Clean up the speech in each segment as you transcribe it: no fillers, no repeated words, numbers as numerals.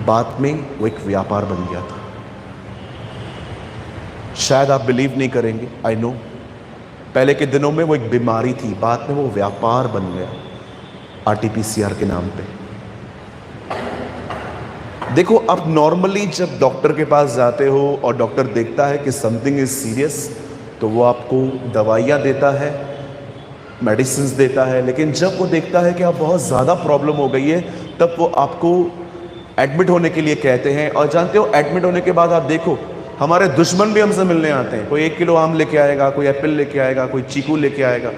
बाद में वो एक व्यापार बन गया था। शायद आप बिलीव नहीं करेंगे, आई नो, पहले के दिनों में वो एक बीमारी थी, बाद में वो व्यापार बन गया आरटीपीसीआर के नाम पे। देखो, अब नॉर्मली जब डॉक्टर के पास जाते हो और डॉक्टर देखता है कि समथिंग इज सीरियस, तो वो आपको दवाइयाँ देता है, मेडिसिन देता है। लेकिन जब वो देखता है कि आप बहुत ज़्यादा प्रॉब्लम हो गई है, तब वो आपको एडमिट होने के लिए कहते हैं। और जानते हो, एडमिट होने के बाद आप देखो, हमारे दुश्मन भी हमसे मिलने आते हैं। कोई 1 किलो आम लेके आएगा, कोई एप्पल लेके आएगा, कोई चीकू लेके आएगा,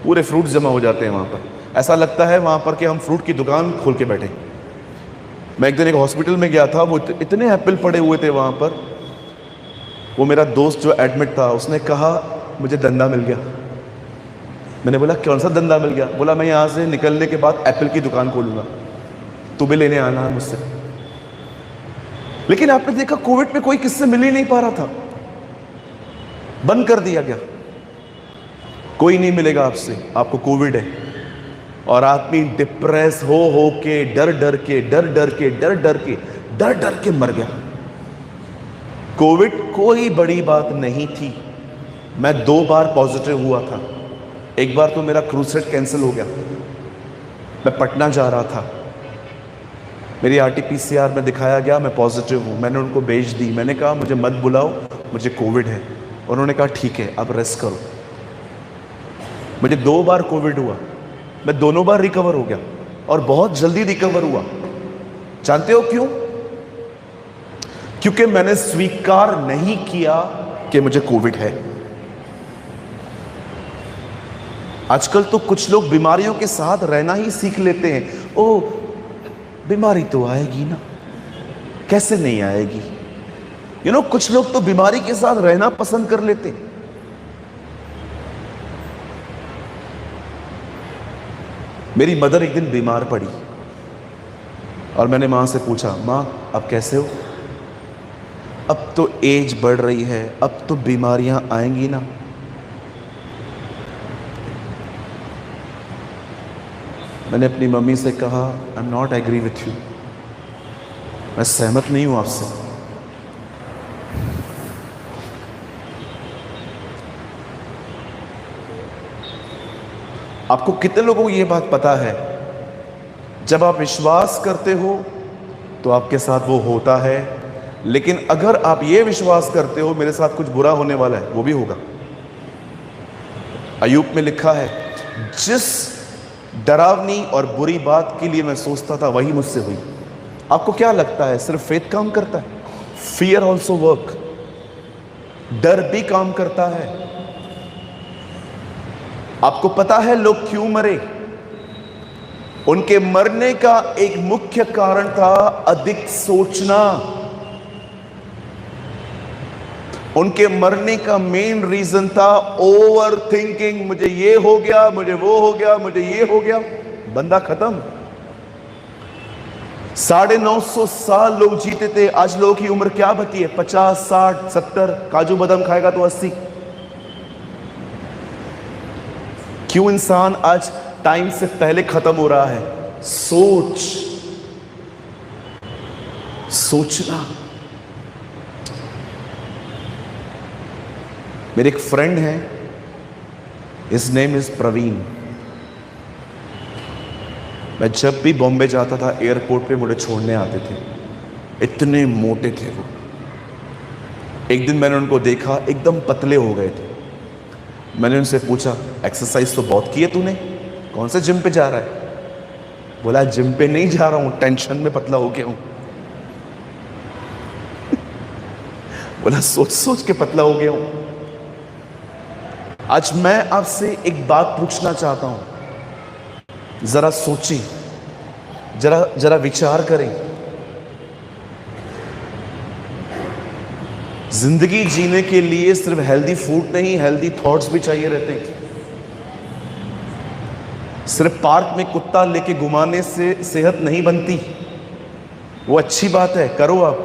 पूरे फ्रूट जमा हो जाते हैं वहाँ पर। ऐसा लगता है वहाँ पर कि हम फ्रूट की दुकान खोल के बैठे। मैं एक दिन एक हॉस्पिटल में गया था, वो इतने एप्पल पड़े हुए थे वहाँ पर। वो मेरा दोस्त जो एडमिट था, उसने कहा मुझे धंधा मिल गया। मैंने बोला कौन सा धंधा मिल गया? बोला मैं यहाँ से निकलने के बाद एप्पल की दुकान खोलूँगा, तू भी लेने आना है मुझसे। लेकिन आपने देखा, कोविड में कोई किससे मिल ही नहीं पा रहा था, बंद कर दिया गया। कोई नहीं मिलेगा आपसे, आपको कोविड है। और आदमी डिप्रेस हो के, डर डर के मर गया। कोविड कोई बड़ी बात नहीं थी। मैं 2 बार पॉजिटिव हुआ था। एक बार तो मेरा क्रूसेट कैंसिल हो गया, मैं पटना जा रहा था, मेरी आरटीपीसीआर में दिखाया गया मैं पॉजिटिव हूँ। मैंने उनको भेज दी, मैंने कहा मुझे मत बुलाओ, मुझे कोविड है। उन्होंने कहा ठीक है, आप रेस्ट करो। मुझे 2 बार कोविड हुआ, मैं दोनों बार रिकवर हो गया, और बहुत जल्दी रिकवर हुआ। जानते हो क्यों? क्योंकि मैंने स्वीकार नहीं किया कि मुझे कोविड है। आजकल तो कुछ लोग बीमारियों के साथ रहना ही सीख लेते हैं। ओ, बीमारी तो आएगी ना, कैसे नहीं आएगी। कुछ लोग तो बीमारी के साथ रहना पसंद कर लेते। मेरी मदर एक दिन बीमार पड़ी और मैंने मां से पूछा, मां अब कैसे हो? अब तो एज बढ़ रही है, अब तो बीमारियां आएंगी ना। मैंने अपनी मम्मी से कहा, I am not agree with you, मैं सहमत नहीं हूं आपसे। आपको कितने लोगों को यह बात पता है, जब आप विश्वास करते हो तो आपके साथ वो होता है, लेकिन अगर आप ये विश्वास करते हो मेरे साथ कुछ बुरा होने वाला है, वो भी होगा। अय्यूब में लिखा है, जिस डरावनी और बुरी बात के लिए मैं सोचता था वही मुझसे हुई। आपको क्या लगता है सिर्फ फेथ काम करता है? फियर ऑल्सो वर्क, डर भी काम करता है। आपको पता है लोग क्यों मरे? उनके मरने का एक मुख्य कारण था अधिक सोचना। उनके मरने का मेन रीजन था ओवर थिंकिंग। मुझे ये हो गया, मुझे वो हो गया, मुझे ये हो गया, बंदा खत्म। 950 साल लोग जीते थे, आज लोगों की उम्र क्या बची है? 50, 60, 70, काजू बादाम खाएगा तो 80। क्यों इंसान आज टाइम से पहले खत्म हो रहा है? सोचना। मेरे एक फ्रेंड है, हिज नेम इज प्रवीण। मैं जब भी बॉम्बे जाता था एयरपोर्ट पे मुझे छोड़ने आते थे, इतने मोटे थे वो। एक दिन मैंने उनको देखा, एकदम पतले हो गए थे। मैंने उनसे पूछा, एक्सरसाइज तो बहुत की है तूने, कौन से जिम पे जा रहा है? बोला जिम पे नहीं जा रहा हूं, टेंशन में पतला हो गया हूं। बोला सोच सोच के पतला हो गया हूं। आज मैं आपसे एक बात पूछना चाहता हूं, जरा सोचिए, जरा विचार करें। जिंदगी जीने के लिए सिर्फ हेल्दी फूड नहीं, हेल्दी थॉट्स भी चाहिए रहते हैं। सिर्फ पार्क में कुत्ता लेके घुमाने से सेहत नहीं बनती। वो अच्छी बात है, करो आप।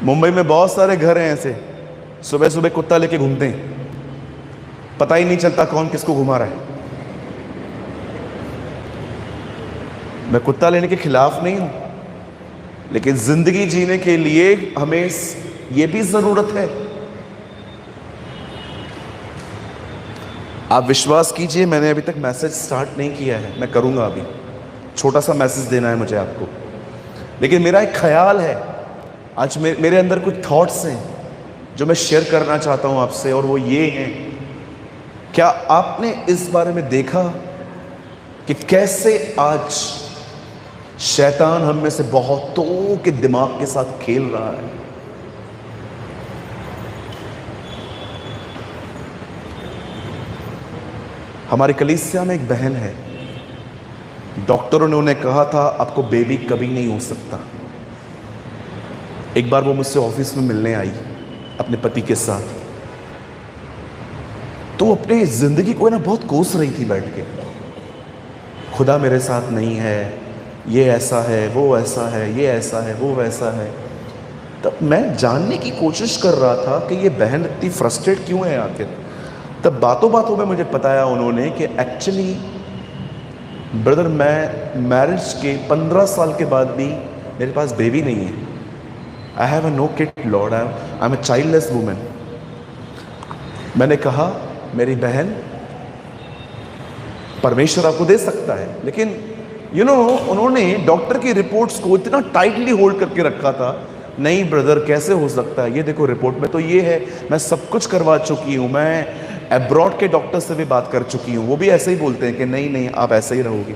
मुंबई में बहुत सारे घर हैं ऐसे, सुबह सुबह कुत्ता लेके घूमते हैं, पता ही नहीं चलता कौन किसको घुमा रहा है। मैं कुत्ता लेने के खिलाफ नहीं हूं, लेकिन जिंदगी जीने के लिए हमें यह भी जरूरत है। आप विश्वास कीजिए, मैंने अभी तक मैसेज स्टार्ट नहीं किया है, मैं करूंगा अभी। छोटा सा मैसेज देना है मुझे आपको, लेकिन मेरा एक ख्याल है, आज मेरे अंदर कुछ थॉट्स हैं जो मैं शेयर करना चाहता हूं आपसे, और वो ये हैं, क्या आपने इस बारे में देखा कि कैसे आज शैतान हम में से बहुतों के दिमाग के साथ खेल रहा है? हमारी कलीसिया में एक बहन है, डॉक्टरों ने उन्हें कहा था आपको बेबी कभी नहीं हो सकता। एक बार वो मुझसे ऑफिस में मिलने आई अपने पति के साथ, तो अपनी जिंदगी को ना बहुत कोस रही थी बैठ के, खुदा मेरे साथ नहीं है, ये ऐसा है, वो ऐसा है, ये ऐसा है, वो वैसा है। तब मैं जानने की कोशिश कर रहा था कि ये बहन इतनी फ्रस्ट्रेट क्यों है आखिर। तब बातों बातों में मुझे बताया उन्होंने कि एक्चुअली ब्रदर, मैं मैरिज के 15 साल के बाद भी मेरे पास बेबी नहीं है। I have a no kid lord, I am a childless women. मैंने कहा मेरी बहन, परमेश्वर आपको दे सकता है, लेकिन उन्होंने डॉक्टर की रिपोर्ट्स को इतना टाइटली होल्ड करके रखा था। नहीं ब्रदर, कैसे हो सकता है, ये देखो रिपोर्ट में तो ये है, मैं सब कुछ करवा चुकी हूँ, मैं अब्रॉड के डॉक्टर से भी बात कर चुकी हूँ, वो भी ऐसे ही बोलते हैं कि नहीं नहीं आप ऐसे ही रहोगे।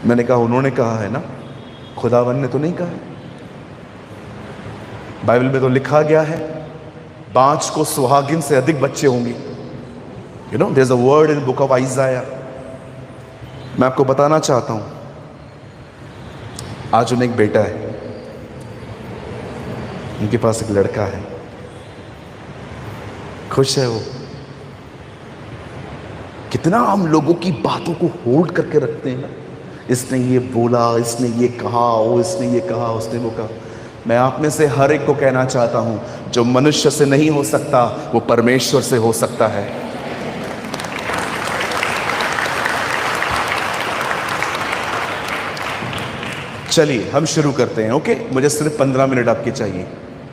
मैंने कहा उन्होंने कहा है ना, खुदावन ने तो नहीं कहा है। बाइबल में तो लिखा गया है बाँझ को सुहागिन से अधिक बच्चे होंगे। There is a word in book of Isaiah. मैं आपको बताना चाहता हूं, आज उन्हें एक बेटा है, उनके पास एक लड़का है, खुश है वो। कितना हम लोगों की बातों को होल्ड करके रखते हैं ना, इसने ये बोला, इसने ये कहा, वो इसने ये कहा, उसने वो कहा। मैं आप में से हर एक को कहना चाहता हूं, जो मनुष्य से नहीं हो सकता वो परमेश्वर से हो सकता है। चलिए हम शुरू करते हैं। ओके, मुझे सिर्फ 15 मिनट आपके चाहिए,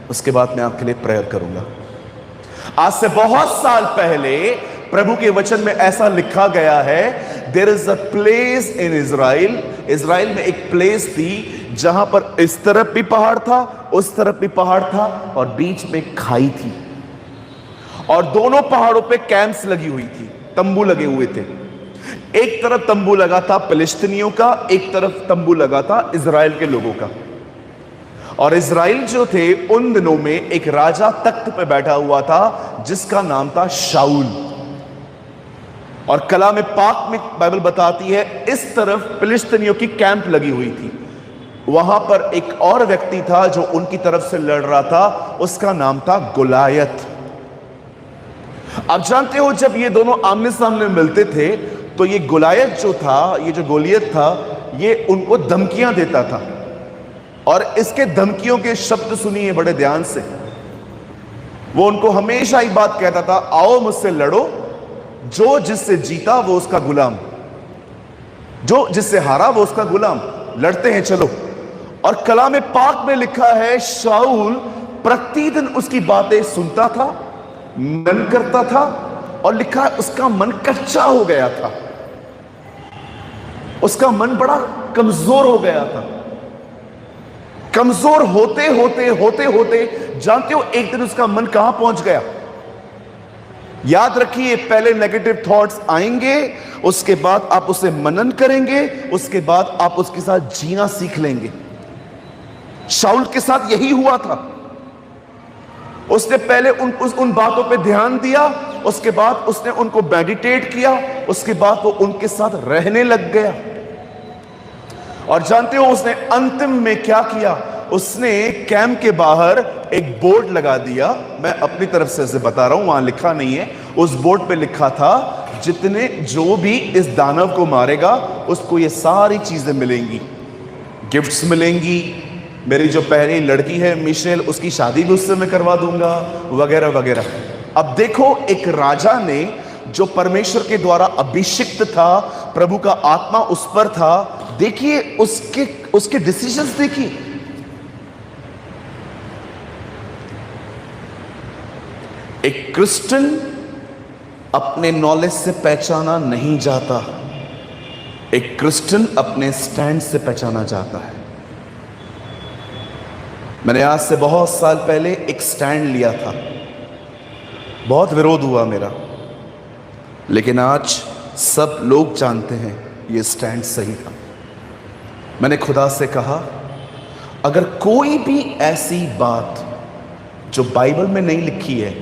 उसके बाद मैं आपके लिए प्रेयर करूंगा। आज से बहुत साल पहले प्रभु के वचन में ऐसा लिखा गया है, there is a place in Israel. Israel में एक प्लेस थी जहां पर इस तरफ भी पहाड़ था, उस तरफ भी पहाड़ था, और बीच में खाई थी, और दोनों पहाड़ों पे कैंप्स लगी हुई थी, तंबू लगे हुए थे। एक तरफ तंबू लगा था फिलिस्तीनियों का, एक तरफ तंबू लगा था इज़राइल के लोगों का। और इज़राइल जो थे उन दिनों में एक राजा तख्त पे बैठा हुआ था जिसका नाम था शाऊल। और कलाम पाक में बाइबल बताती है इस तरफ फिलिस्तीनियों की कैंप लगी हुई थी, वहां पर एक और व्यक्ति था जो उनकी तरफ से लड़ रहा था, उसका नाम था गोलायत। आप जानते हो जब ये दोनों आमने सामने मिलते थे तो ये गोलायत जो था, ये जो गोलियत था, ये उनको धमकियां देता था, और इसके धमकियों के शब्द सुनिए बड़े ध्यान से। वो उनको हमेशा एक बात कहता था, आओ मुझसे लड़ो, जो जिससे जीता वो उसका गुलाम, जो जिससे हारा वो उसका गुलाम, लड़ते हैं चलो। और कलाम पाक में लिखा है शाऊल प्रतिदिन उसकी बातें सुनता था, मन करता था, और लिखा है उसका मन कच्चा हो गया था, उसका मन बड़ा कमजोर हो गया था। कमजोर होते होते होते होते जानते हो एक दिन उसका मन कहां पहुंच गया? याद रखिए, पहले नेगेटिव थॉट्स आएंगे, उसके बाद आप उसे मनन करेंगे, उसके बाद आप उसके साथ जीना सीख लेंगे। शाऊल के साथ यही हुआ था। उसने पहले उन बातों पे ध्यान दिया, उसके बाद उसने उनको मेडिटेट किया, उसके बाद वो उनके साथ रहने लग गया। और जानते हो उसने अंतिम में क्या किया? उसने कैंप के बाहर एक बोर्ड लगा दिया। मैं अपनी तरफ से इसे बता रहा हूं, वहां लिखा नहीं है। उस बोर्ड पे लिखा था जितने जो भी इस दानव को मारेगा उसको ये सारी चीजें मिलेंगी, गिफ्ट्स मिलेंगी, मेरी जो पहली लड़की है मिशेल, उसकी शादी भी उससे मैं करवा दूंगा, वगैरह वगैरह। अब देखो, एक राजा ने जो परमेश्वर के द्वारा अभिषिक्त था, प्रभु का आत्मा उस पर था। देखिए उसके उसके डिसीजंस देखिए। एक क्रिश्चियन अपने नॉलेज से पहचाना नहीं जाता, एक क्रिश्चियन अपने स्टैंड से पहचाना जाता है। मैंने आज से बहुत साल पहले एक स्टैंड लिया था, बहुत विरोध हुआ मेरा, लेकिन आज सब लोग जानते हैं ये स्टैंड सही था। मैंने खुदा से कहा, अगर कोई भी ऐसी बात जो बाइबल में नहीं लिखी है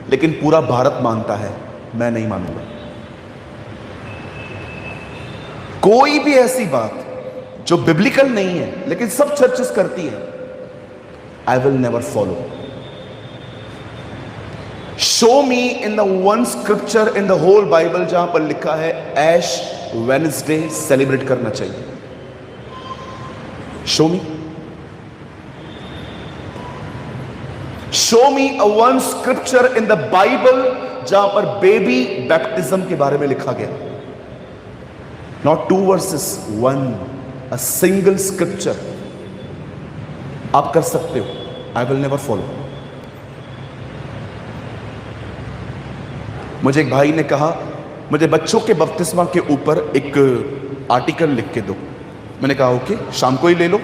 लेकिन पूरा भारत मानता है, मैं नहीं मानूंगा। कोई भी ऐसी बात जो बिब्लिकल नहीं है लेकिन सब चर्चेस करती है, I will never follow. Show me in the one scripture in the whole Bible जहां पर लिखा है ऐश वेडनेसडे सेलिब्रेट करना चाहिए। Show me, show me a one scripture in the Bible जहां पर बेबी बैप्टिज्म के बारे में लिखा गया। Not 2 verses, 1, a single scripture. आप कर सकते हो, आई विल नेवर फॉलो। मुझे एक भाई ने कहा, मुझे बच्चों के बपतिस्मा के ऊपर एक आर्टिकल लिख के दो। मैंने कहा ओके, शाम को ही ले लो।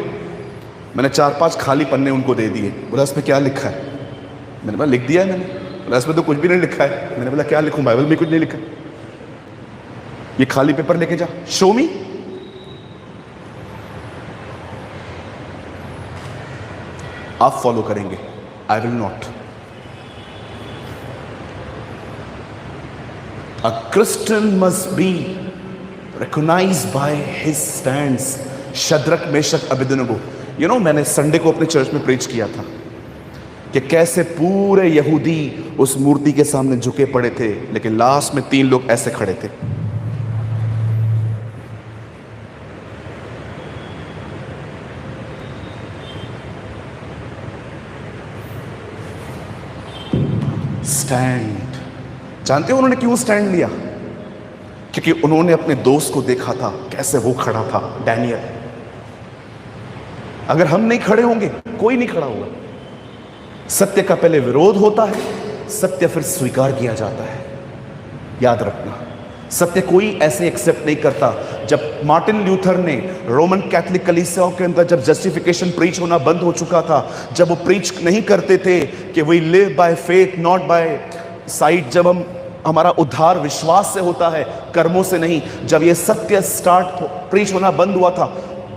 मैंने 4-5 खाली पन्ने उनको दे दिए। बोला इसमें क्या लिखा है? मैंने बोला लिख दिया है मैंने। बोला इसमें तो कुछ भी नहीं लिखा है। मैंने बोला क्या लिखूं, बाइबल में कुछ नहीं लिखा। ये खाली पेपर लेके जा, शो मी। आप फॉलो करेंगे, I will not. A Christian must be recognized by his stands. Shadrach, Meshach, Abednego. मैंने संडे को अपने चर्च में प्रीच किया था कि कैसे पूरे यहूदी उस मूर्ति के सामने झुके पड़े थे, लेकिन लास्ट में 3 लोग ऐसे खड़े थे। स्टैंड। जानते हो उन्होंने क्यों स्टैंड लिया? क्योंकि उन्होंने अपने दोस्त को देखा था कैसे वो खड़ा था, डैनियल। अगर हम नहीं खड़े होंगे, कोई नहीं खड़ा होगा। सत्य का पहले विरोध होता है, सत्य फिर स्वीकार किया जाता है। याद रखना, सत्य कोई ऐसे एक्सेप्ट नहीं करता। जब मार्टिन ल्यूथर ने रोमन कैथोलिक कलीसियाओं के अंदर जब जस्टिफिकेशन प्रीच होना बंद हो चुका था, जब वो प्रीच नहीं करते थे कि we live by faith not by sight, जब हमारा उद्धार विश्वास से होता है, कर्मों से नहीं, जब ये सत्य प्रीच होना बंद हुआ था,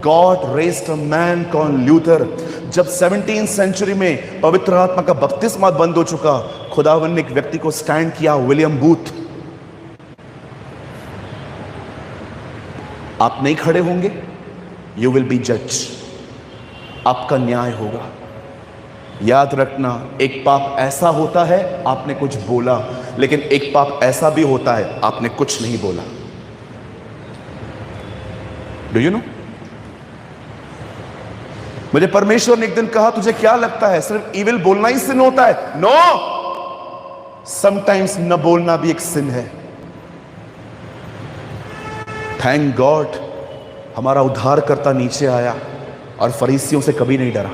God raised a man called Luther. जब 17th सेंचुरी में पवित्र आत्मा का बपतिस्मा बंद हो चुका, खुदावन ने एक व्यक्ति को स्टैंड किया, विलियम बूथ। आप नहीं खड़े होंगे, यू विल बी जज, आपका न्याय होगा। याद रखना, एक पाप ऐसा होता है आपने कुछ बोला, लेकिन एक पाप ऐसा भी होता है आपने कुछ नहीं बोला। Do you know? मुझे परमेश्वर ने एक दिन कहा, तुझे क्या लगता है सिर्फ इविल बोलना ही सिन होता है? नो, समटाइम्स न बोलना भी एक सिन है। थैंक गॉड हमारा उद्धारकर्ता नीचे आया और फरीसियों से कभी नहीं डरा।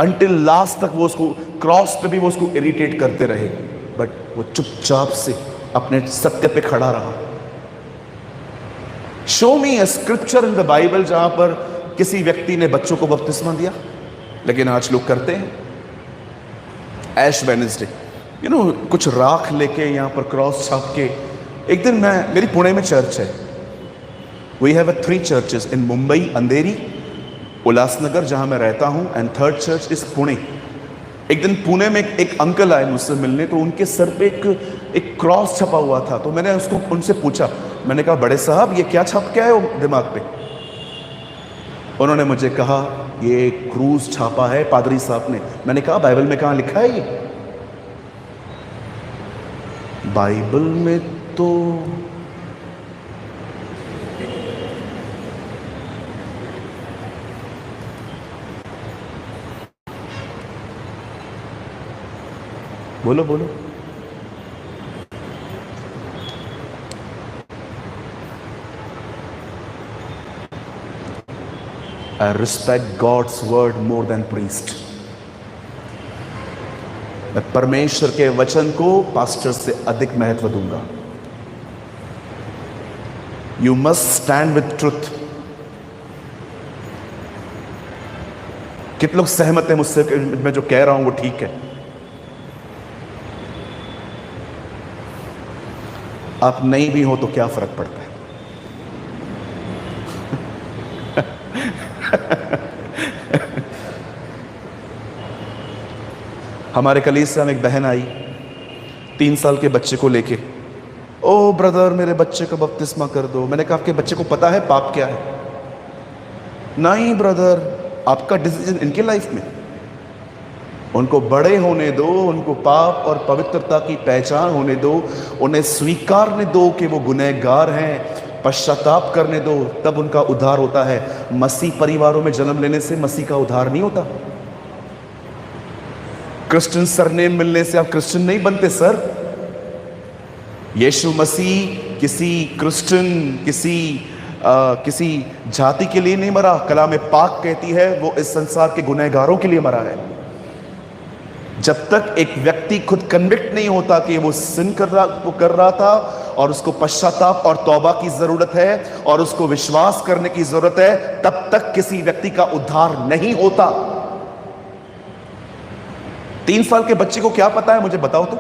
अंटिल लास्ट तक वो उसको क्रॉस पे भी वो उसको इरिटेट करते रहे, बट वो चुपचाप से अपने सत्य पे खड़ा रहा। Show me a scripture in the Bible जहां पर किसी व्यक्ति ने बच्चों को बपतिस्मा दिया, लेकिन आज लोग करते हैं ऐश वेडनेसडे, कुछ राख लेके यहां पर क्रॉस छाप के। एक दिन मेरी पुणे में चर्च है, वी हैव 3 चर्चेस इन मुंबई, अंधेरी, उल्लासनगर जहां मैं रहता हूं, एंड 3rd चर्च इस पुणे। एक दिन पुणे में एक अंकल आए मुझसे मिलने, तो उनके सर पे एक क्रॉस छपा हुआ था। तो मैंने उनसे पूछा, मैंने कहा बड़े साहब ये क्या छप क्या है दिमाग पे? उन्होंने मुझे कहा ये क्रूज छापा है पादरी साहब ने। मैंने कहा बाइबल में कहां लिखा है ये? बाइबल में तो बोलो बोलो। I respect God's word more than priest. मैं परमेश्वर के वचन को पास्टर से अधिक महत्व दूंगा। You must stand with truth. कितने लोग सहमत हैं मुझसे, मैं जो कह रहा हूं वो ठीक है? आप नहीं भी हो तो क्या फर्क पड़ता है? हमारे कलीसिया में एक बहन आई 3 साल के बच्चे को लेके। ओ ब्रदर, मेरे बच्चे को बपतिस्मा कर दो। मैंने कहा आपके बच्चे को पता है पाप क्या है? नहीं ब्रदर, आपका डिसीजन इनके लाइफ में। उनको बड़े होने दो, उनको पाप और पवित्रता की पहचान होने दो, उन्हें स्वीकारने दो कि वो गुनहगार हैं, पश्चाताप करने दो, तब उनका उद्धार होता है। मसीह परिवारों में जन्म लेने से मसीह का उद्धार नहीं होता। क्रिश्चियन सरनेम मिलने से आप क्रिश्चियन नहीं बनते सर। यीशु मसीह किसी क्रिश्चियन, किसी जाति के लिए नहीं मरा। कलाम पाक कहती है वो इस संसार के गुनहगारों के लिए मरा है। जब तक एक व्यक्ति खुद कन्विक्ट नहीं होता कि वो सिन कर रहा था और उसको पश्चाताप और तौबा की जरूरत है और उसको विश्वास करने की जरूरत है, तब तक किसी व्यक्ति का उद्धार नहीं होता। 3 साल के बच्चे को क्या पता है मुझे बताओ तो?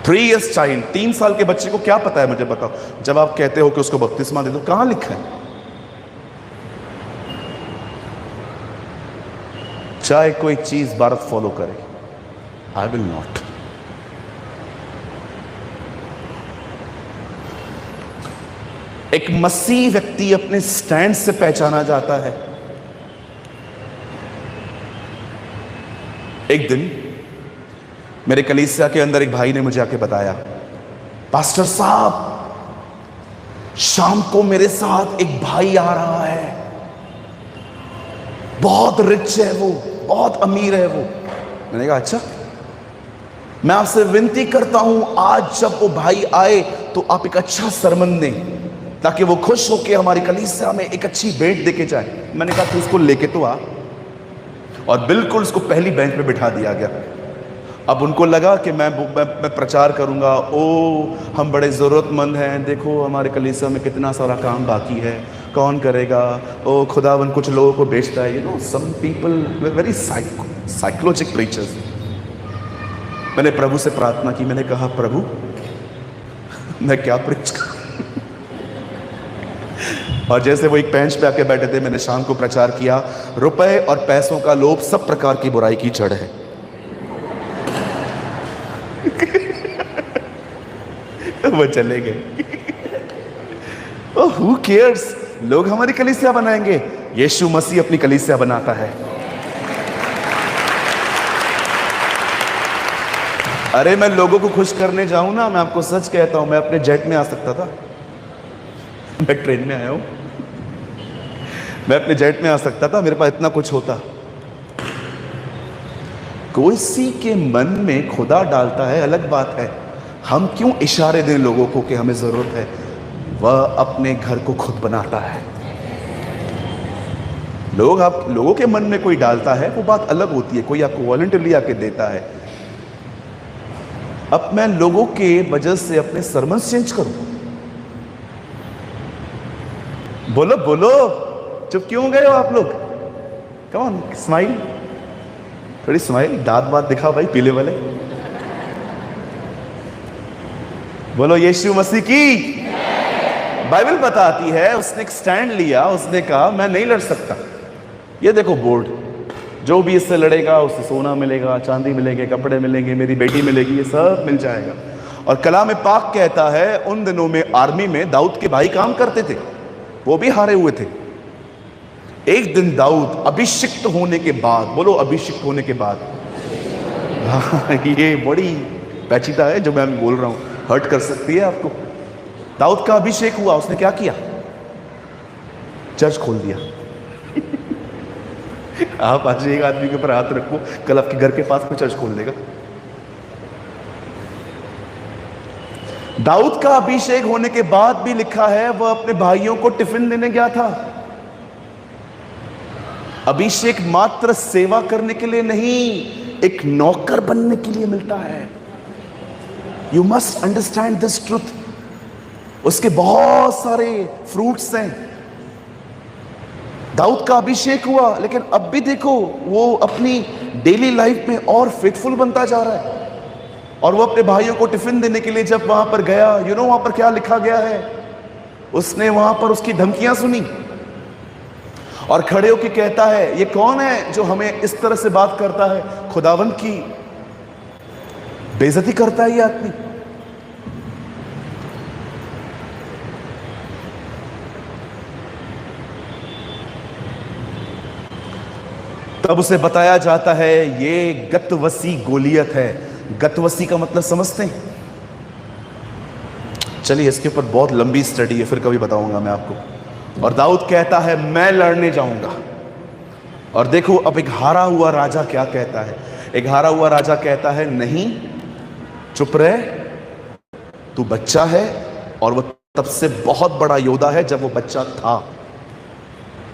3 years चाइल्ड, 3 साल के बच्चे को क्या पता है मुझे बताओ? जब आप कहते हो कि उसको बपतिस्मा दे दो, कहां लिखा है? चाहे कोई चीज भारत फॉलो करे, आई विल नॉट। एक मसीह व्यक्ति अपने स्टैंड से पहचाना जाता है। एक दिन मेरे कलीसिया के अंदर एक भाई ने मुझे आके बताया, पास्टर साहब शाम को मेरे साथ एक भाई आ रहा है, बहुत रिच है वो, बहुत अमीर है वो। मैंने कहा अच्छा, मैं आपसे विनती करता हूं आज जब वो भाई आए तो आप एक अच्छा सरमन दें ताकि वो खुश होकर हमारी कलीसिया में एक अच्छी भेंट देके जाए। मैंने कहा तू उसको लेके तो आ, और बिल्कुल उसको पहली बेंच पे बिठा दिया गया। अब उनको लगा कि मैं प्रचार करूंगा, ओ हम बड़े ज़रूरतमंद हैं, देखो हमारे कलीसिया में कितना सारा काम बाकी है, कौन करेगा, ओ खुदावन कुछ लोगों को बेचता है। You know some people very psychologic preachers. मैंने प्रभु से प्रार्थना की, मैंने कहा प्रभु मैं क्या प्रीच करूं? और जैसे वो एक बेंच पे आके बैठे थे, मैंने शाम को प्रचार किया, रुपए और पैसों का लोभ सब प्रकार की बुराई की जड़ है। वो चले गए। हु केयर्स, लोग हमारी कलीसिया बनाएंगे, यीशु मसीह अपनी कलीसिया बनाता है। अरे मैं लोगों को खुश करने जाऊं ना, मैं आपको सच कहता हूं, मैं अपने जेट में आ सकता था, मैं ट्रेन में आया हूं, मैं अपने जेट में आ सकता था, मेरे पास इतना कुछ होता। कोई सी के मन में खुदा डालता है, अलग बात है। हम क्यों इशारे दें लोगों को कि हमें जरूरत है? वह अपने घर को खुद बनाता है। लोगों के मन में कोई डालता है वो बात अलग होती है, कोई आपको वॉलंटियरली आके देता है। अब मैं लोगों के वजह से अपने सरमन चेंज करूं? बोलो बोलो, चुप क्यों गए हो आप लोग? कौन स्माइल, थोड़ी स्माइल, दांत बात दिखा भाई पीले वाले। बोलो यीशु मसीह की। बाइबल बताती है उसने एक स्टैंड लिया, उसने कहा मैं नहीं लड़ सकता। ये देखो बोर्ड, जो भी इससे लड़ेगा उसे सोना मिलेगा, चांदी मिलेगी, कपड़े मिलेंगे, मेरी बेटी मिलेगी, ये सब मिल जाएगा। और कलाम पाक कहता है उन दिनों में आर्मी में दाऊद के भाई काम करते थे, वो भी हारे हुए थे। एक दिन दाऊद अभिषिक्त होने के बाद, बोलो अभिषिक्त होने के बाद, ये बड़ी पेचीदा है जो मैं बोल रहा हूं, हर्ट कर सकती है आपको। दाऊद का अभिषेक हुआ, उसने क्या किया? चर्च खोल दिया। आप आज एक आदमी के ऊपर हाथ रखो, कल आपके घर के पास में चर्च खोल देगा। दाऊद का अभिषेक होने के बाद भी लिखा है वह अपने भाइयों को टिफिन देने गया था। अभिषेक मात्र सेवा करने के लिए नहीं, एक नौकर बनने के लिए मिलता है। You must understand this truth. उसके बहुत सारे फ्रूट्स हैं। दाऊद का अभिषेक हुआ, लेकिन अब भी देखो वो अपनी डेली लाइफ में और फेथफुल बनता जा रहा है। और वो अपने भाइयों को टिफिन देने के लिए जब वहां पर गया, वहां पर क्या लिखा गया है, उसने वहां पर उसकी धमकियां सुनी और खड़े होकर कहता है, ये कौन है जो हमें इस तरह से बात करता है? खुदावंद की बेइज्जती करता है ये आदमी। तब उसे बताया जाता है ये गतवसी गोलियत है। गतवसी का मतलब समझते हैं? चलिए इसके ऊपर बहुत लंबी स्टडी है, फिर कभी बताऊंगा मैं आपको। और दाऊद कहता है मैं लड़ने जाऊंगा। और देखो अब एक हारा हुआ राजा क्या कहता है। एक हारा हुआ राजा कहता है नहीं, चुप रहे, तू बच्चा है। और वो तब से बहुत बड़ा योद्धा है जब वो बच्चा था।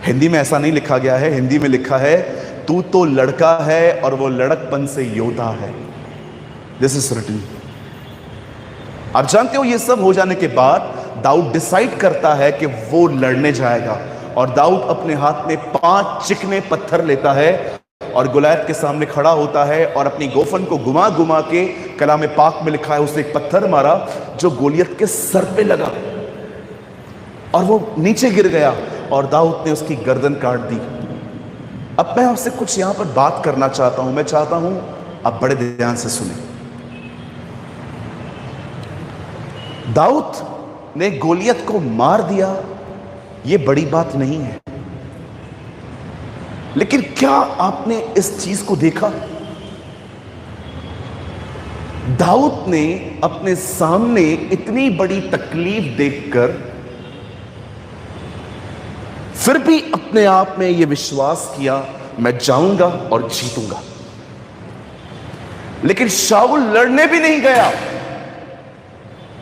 हिंदी में ऐसा नहीं लिखा गया है, हिंदी में लिखा है तू तो लड़का है और वो लड़कपन से योद्धा है। This is written. आप जानते हो ये सब हो जाने के बाद दाऊद डिसाइड करता है कि वो लड़ने जाएगा। और दाऊद अपने हाथ में 5 चिकने पत्थर लेता है और गुलायत के सामने खड़ा होता है और अपनी गोफन को घुमा घुमा के, कलाम पाक में लिखा है, उसने एक पत्थर मारा जो गोलियत के सर पे लगा और वो नीचे गिर गया और दाऊद ने उसकी गर्दन काट दी। अब मैं आपसे कुछ यहां पर बात करना चाहता हूं। मैं चाहता हूं आप बड़े ध्यान से सुने। दाऊद ने गोलियत को मार दिया, यह बड़ी बात नहीं है। लेकिन क्या आपने इस चीज को देखा? दाऊद ने अपने सामने इतनी बड़ी तकलीफ देखकर फिर भी अपने आप में यह विश्वास किया मैं जाऊंगा और जीतूंगा। लेकिन शाऊल लड़ने भी नहीं गया।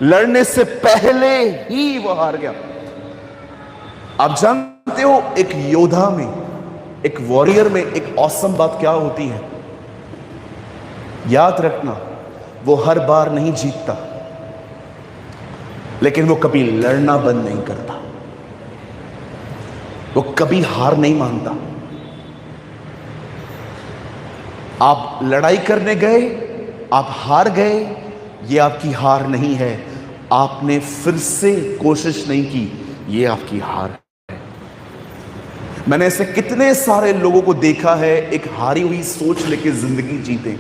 लड़ने से पहले ही वो हार गया। आप जानते हो एक योद्धा में, एक वॉरियर में एक ऑसम बात क्या होती है? याद रखना, वो हर बार नहीं जीतता, लेकिन वो कभी लड़ना बंद नहीं करता। वो कभी हार नहीं मानता। आप लड़ाई करने गए, आप हार गए, ये आपकी हार नहीं है। आपने फिर से कोशिश नहीं की, ये आपकी हार है। मैंने ऐसे कितने सारे लोगों को देखा है एक हारी हुई सोच लेके जिंदगी जीते।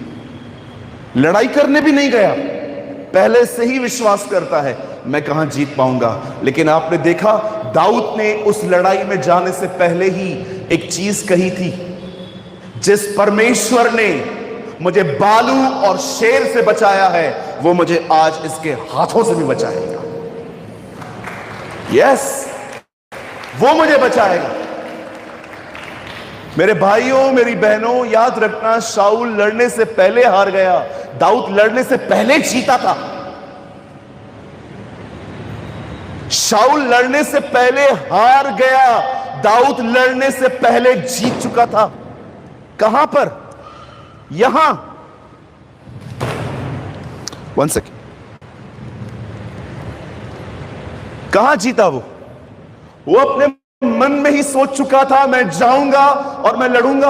लड़ाई करने भी नहीं गया, पहले से ही विश्वास करता है मैं कहां जीत पाऊंगा। लेकिन आपने देखा दाऊद ने उस लड़ाई में जाने से पहले ही एक चीज कही थी, जिस परमेश्वर ने मुझे बालू और शेर से बचाया है वो मुझे आज इसके हाथों से भी बचाएगा। यस, वो मुझे बचाएगा। मेरे भाइयों, मेरी बहनों, याद रखना, शाऊल लड़ने से पहले हार गया, दाऊद लड़ने से पहले जीता था। शाऊल लड़ने से पहले हार गया, दाऊद लड़ने से पहले जीत चुका था। कहां पर? यहां। 1 सेकेंड। कहां जीता वो अपने मन में ही सोच चुका था मैं जाऊंगा और मैं लड़ूंगा।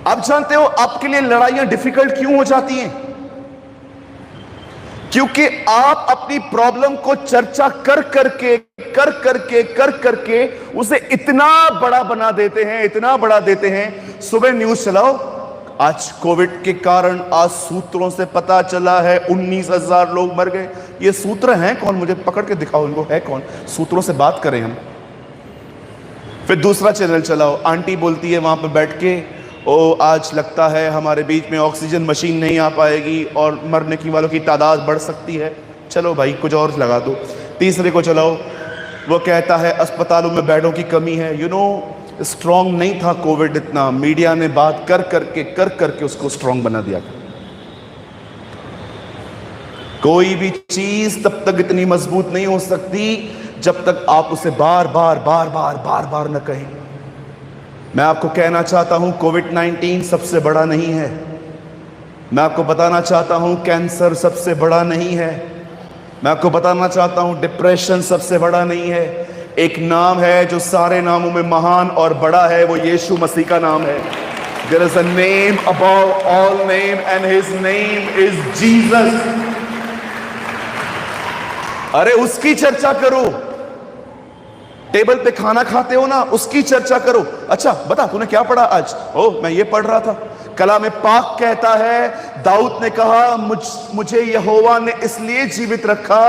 आप जानते हो आपके लिए लड़ाइयां डिफिकल्ट क्यों हो जाती हैं? क्योंकि आप अपनी प्रॉब्लम को चर्चा कर करके उसे इतना बड़ा बना देते हैं, इतना बड़ा देते हैं। सुबह न्यूज चलाओ, आज कोविड के कारण आज सूत्रों से पता चला है 19,000 लोग मर गए। ये सूत्र हैं कौन? मुझे पकड़ के दिखाओ इनको, है कौन? सूत्रों से बात करें हम। फिर दूसरा चैनल चलाओ, आंटी बोलती है वहां पर बैठ के, ओ आज लगता है हमारे बीच में ऑक्सीजन मशीन नहीं आ पाएगी और मरने की वालों की तादाद बढ़ सकती है। चलो भाई कुछ और लगा दो। तीसरे को चलाओ, वो कहता है अस्पतालों में बेडों की कमी है। स्ट्रांग नहीं था कोविड इतना, मीडिया ने बात कर करके उसको स्ट्रांग बना दिया। कोई भी चीज तब तक इतनी मजबूत नहीं हो सकती जब तक आप उसे बार बार बार बार बार बार न कहें। मैं आपको कहना चाहता हूं कोविड-19 सबसे बड़ा नहीं है। मैं आपको बताना चाहता हूं कैंसर सबसे बड़ा नहीं है। मैं आपको बताना चाहता हूं डिप्रेशन सबसे बड़ा नहीं है। एक नाम है जो सारे नामों में महान और बड़ा है, वो यीशु मसीह का नाम है। There is a name above all name and his name is Jesus। अरे उसकी चर्चा करो। टेबल पे खाना खाते हो ना, उसकी चर्चा करो। अच्छा बता तूने क्या पढ़ा आज? ओ मैं ये पढ़ रहा था। कलाम पाक कहता है, दाऊद ने कहा मुझे यहोवा ने इसलिए जीवित रखा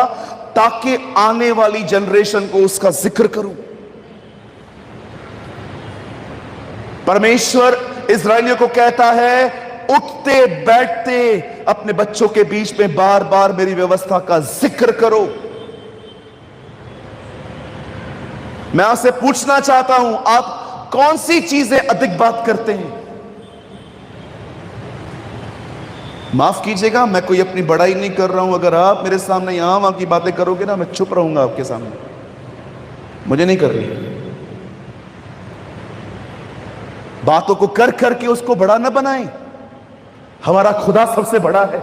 ताकि आने वाली जनरेशन को उसका जिक्र करूं। परमेश्वर इस्राएलियों को कहता है, उठते बैठते अपने बच्चों के बीच में बार बार मेरी व्यवस्था का जिक्र करो। मैं आपसे पूछना चाहता हूं, आप कौन सी चीजें अधिक बात करते हैं? माफ कीजिएगा, मैं कोई अपनी बड़ाई नहीं कर रहा हूं। अगर आप मेरे सामने यहां वहां की बातें करोगे ना, मैं चुप रहूंगा आपके सामने। मुझे नहीं कर रही। बातों को कर करके उसको बड़ा ना बनाएं। हमारा खुदा सबसे बड़ा है।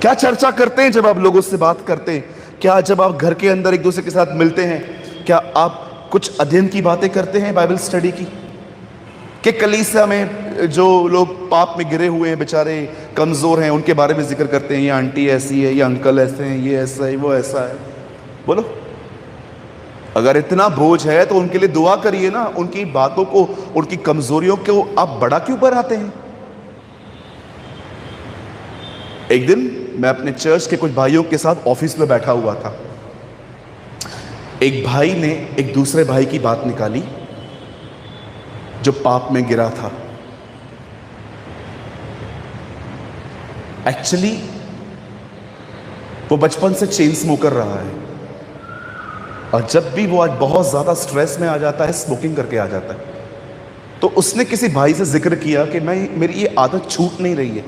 क्या चर्चा करते हैं जब आप लोगों से बात करते हैं? क्या जब आप घर के अंदर एक दूसरे के साथ मिलते हैं, क्या आप कुछ अध्ययन की बातें करते हैं, बाइबल स्टडी की? कि कलीसिया में जो लोग पाप में गिरे हुए हैं, बेचारे कमजोर हैं, उनके बारे में जिक्र करते हैं, ये आंटी ऐसी है, ये अंकल ऐसे हैं, ये ऐसा है, वो ऐसा है। बोलो, अगर इतना बोझ है तो उनके लिए दुआ करिए ना। उनकी बातों को, उनकी कमजोरियों को आप बड़ा क्यों बनाते हैं? एक दिन मैं अपने चर्च के कुछ भाइयों के साथ ऑफिस में बैठा हुआ था। एक भाई ने एक दूसरे भाई की बात निकाली जो पाप में गिरा था। एक्चुअली वो बचपन से चेन स्मोकर रहा है, और जब भी वो आज बहुत ज्यादा स्ट्रेस में आ जाता है, स्मोकिंग करके आ जाता है। तो उसने किसी भाई से जिक्र किया कि मेरी ये आदत छूट नहीं रही है।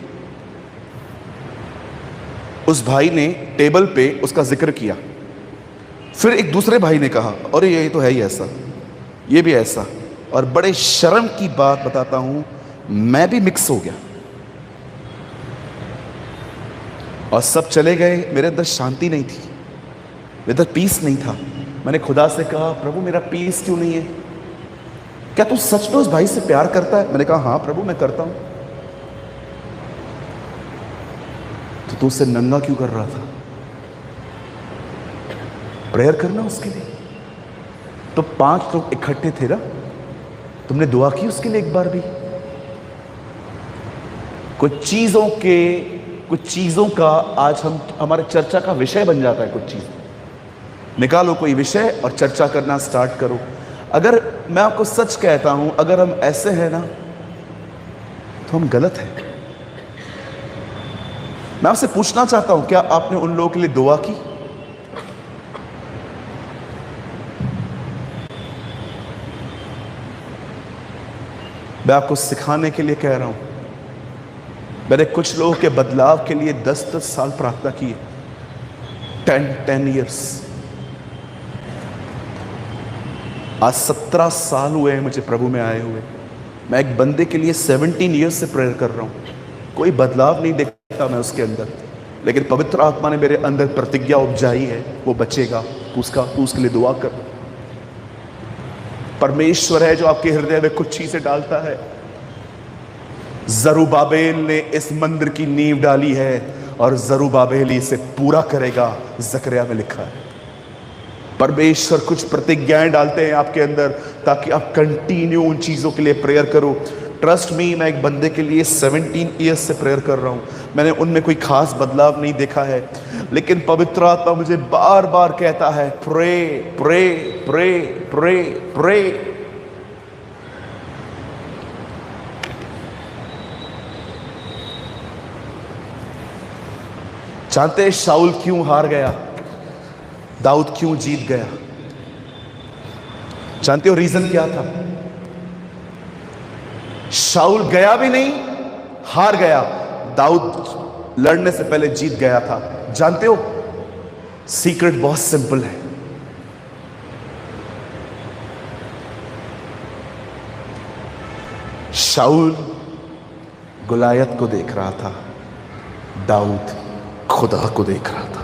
उस भाई ने टेबल पे उसका जिक्र किया। फिर एक दूसरे भाई ने कहा, अरे ये तो है ही ऐसा, ये भी ऐसा। और बड़े शर्म की बात बताता हूं, मैं भी मिक्स हो गया और सब चले गए। मेरे अंदर शांति नहीं थी, मेरे अंदर पीस नहीं था। मैंने खुदा से कहा, प्रभु मेरा पीस क्यों नहीं है? क्या तू सच में उस भाई से प्यार करता है? मैंने कहा, हाँ प्रभु मैं करता हूं। तो तू उससे नंगा क्यों कर रहा था? प्रेयर करना उसके लिए। तो 5 लोग इकट्ठे थे ना, तुमने दुआ की उसके लिए एक बार भी? कुछ चीजों का आज हमारे चर्चा का विषय बन जाता है। कुछ चीज निकालो कोई विषय और चर्चा करना स्टार्ट करो। अगर मैं आपको सच कहता हूं, अगर हम ऐसे हैं ना तो हम गलत हैं। मैं आपसे पूछना चाहता हूं, क्या आपने उन लोगों के लिए दुआ की? मैं आपको सिखाने के लिए कह रहा हूं। मैंने कुछ लोगों के बदलाव के लिए 10-10 साल प्रार्थना की है। 10 years। आज 17 साल हुए हैं मुझे प्रभु में आए हुए। मैं एक बंदे के लिए 17 years से प्रेयर कर रहा हूं। कोई बदलाव नहीं देखता मैं उसके अंदर, लेकिन पवित्र आत्मा ने मेरे अंदर प्रतिज्ञा उपजाई है, वो बचेगा। तू उसके लिए दुआ कर। परमेश्वर है जो आपके हृदय में कुछ चीजें डालता है। जरूबाबेल ने इस मंदिर की नींव डाली है और जरूबाबेल इसे पूरा करेगा, जकरिया में लिखा है। परमेश्वर कुछ प्रतिज्ञाएं डालते हैं आपके अंदर ताकि आप कंटिन्यू उन चीजों के लिए प्रेयर करो। ट्रस्ट मी, मैं एक बंदे के लिए 17 years से प्रेयर कर रहा हूं। मैंने उनमें कोई खास बदलाव नहीं देखा है, लेकिन पवित्र आत्मा मुझे बार बार कहता है, pray pray pray pray pray. जानते हैं शाऊल क्यों हार गया? दाऊद क्यों जीत गया? जानते हो रीजन क्या था? शाऊल गया भी नहीं, हार गया। दाऊद लड़ने से पहले जीत गया था। जानते हो, सीक्रेट बहुत सिंपल है। शाऊल गुलायत को देख रहा था, दाऊद खुदा को देख रहा था।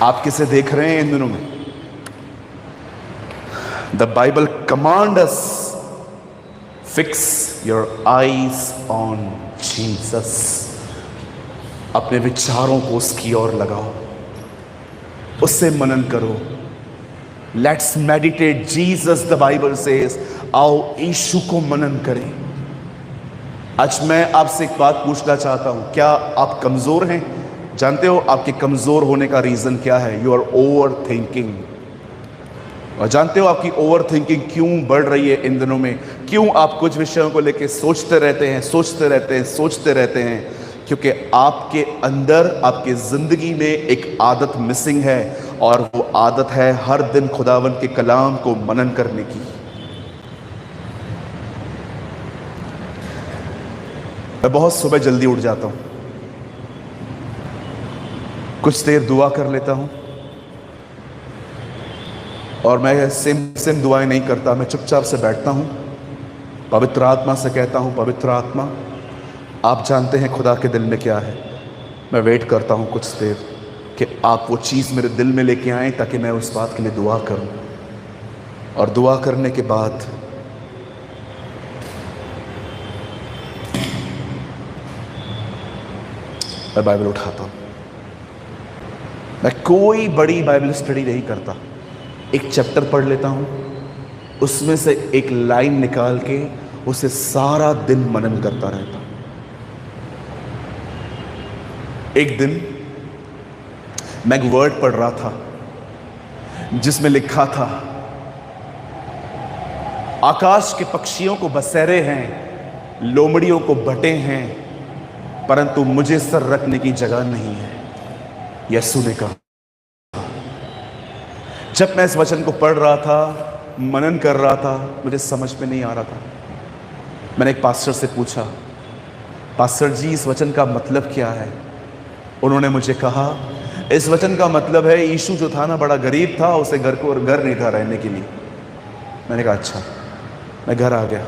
आप किसे देख रहे हैं इन दिनों में? The Bible command us, fix your eyes on Jesus. अपने विचारों को उसकी ओर लगाओ, उससे मनन करो। Let's meditate Jesus, the Bible says. आओ यीशु को मनन करें। आज मैं आपसे एक बात पूछना चाहता हूं, क्या आप कमजोर हैं? जानते हो आपके कमजोर होने का रीजन क्या है? You are overthinking. और जानते हो आपकी ओवर थिंकिंग क्यों बढ़ रही है इन दिनों में? क्यों आप कुछ विषयों को लेकर सोचते रहते हैं, सोचते रहते हैं, सोचते रहते हैं? क्योंकि आपके अंदर, आपके जिंदगी में एक आदत मिसिंग है, और वो आदत है हर दिन खुदावंद के कलाम को मनन करने की। मैं बहुत सुबह जल्दी उठ जाता हूं, कुछ देर दुआ कर लेता हूं, और मैं सेम दुआएं नहीं करता। मैं चुपचाप से बैठता हूं, पवित्र आत्मा से कहता हूं, पवित्र आत्मा आप जानते हैं खुदा के दिल में क्या है। मैं वेट करता हूं कुछ देर कि आप वो चीज़ मेरे दिल में लेके आएं, ताकि मैं उस बात के लिए दुआ करूं। और दुआ करने के बाद मैं बाइबल उठाता हूं। मैं कोई बड़ी बाइबल स्टडी नहीं करता, एक चैप्टर पढ़ लेता हूं, उसमें से एक लाइन निकाल के उसे सारा दिन मनन करता रहता हूं। एक दिन मैं एक वर्ड पढ़ रहा था जिसमें लिखा था, आकाश के पक्षियों को बसेरे हैं, लोमड़ियों को बटे हैं, परंतु मुझे सर रखने की जगह नहीं है। यीशु ने कहा। जब मैं इस वचन को पढ़ रहा था, मनन कर रहा था, मुझे समझ में नहीं आ रहा था। मैंने एक पास्टर से पूछा, पास्टर जी इस वचन का मतलब क्या है? उन्होंने मुझे कहा, इस वचन का मतलब है यीशु जो था ना, बड़ा गरीब था, उसे घर नहीं था रहने के लिए। मैंने कहा अच्छा। मैं घर आ गया,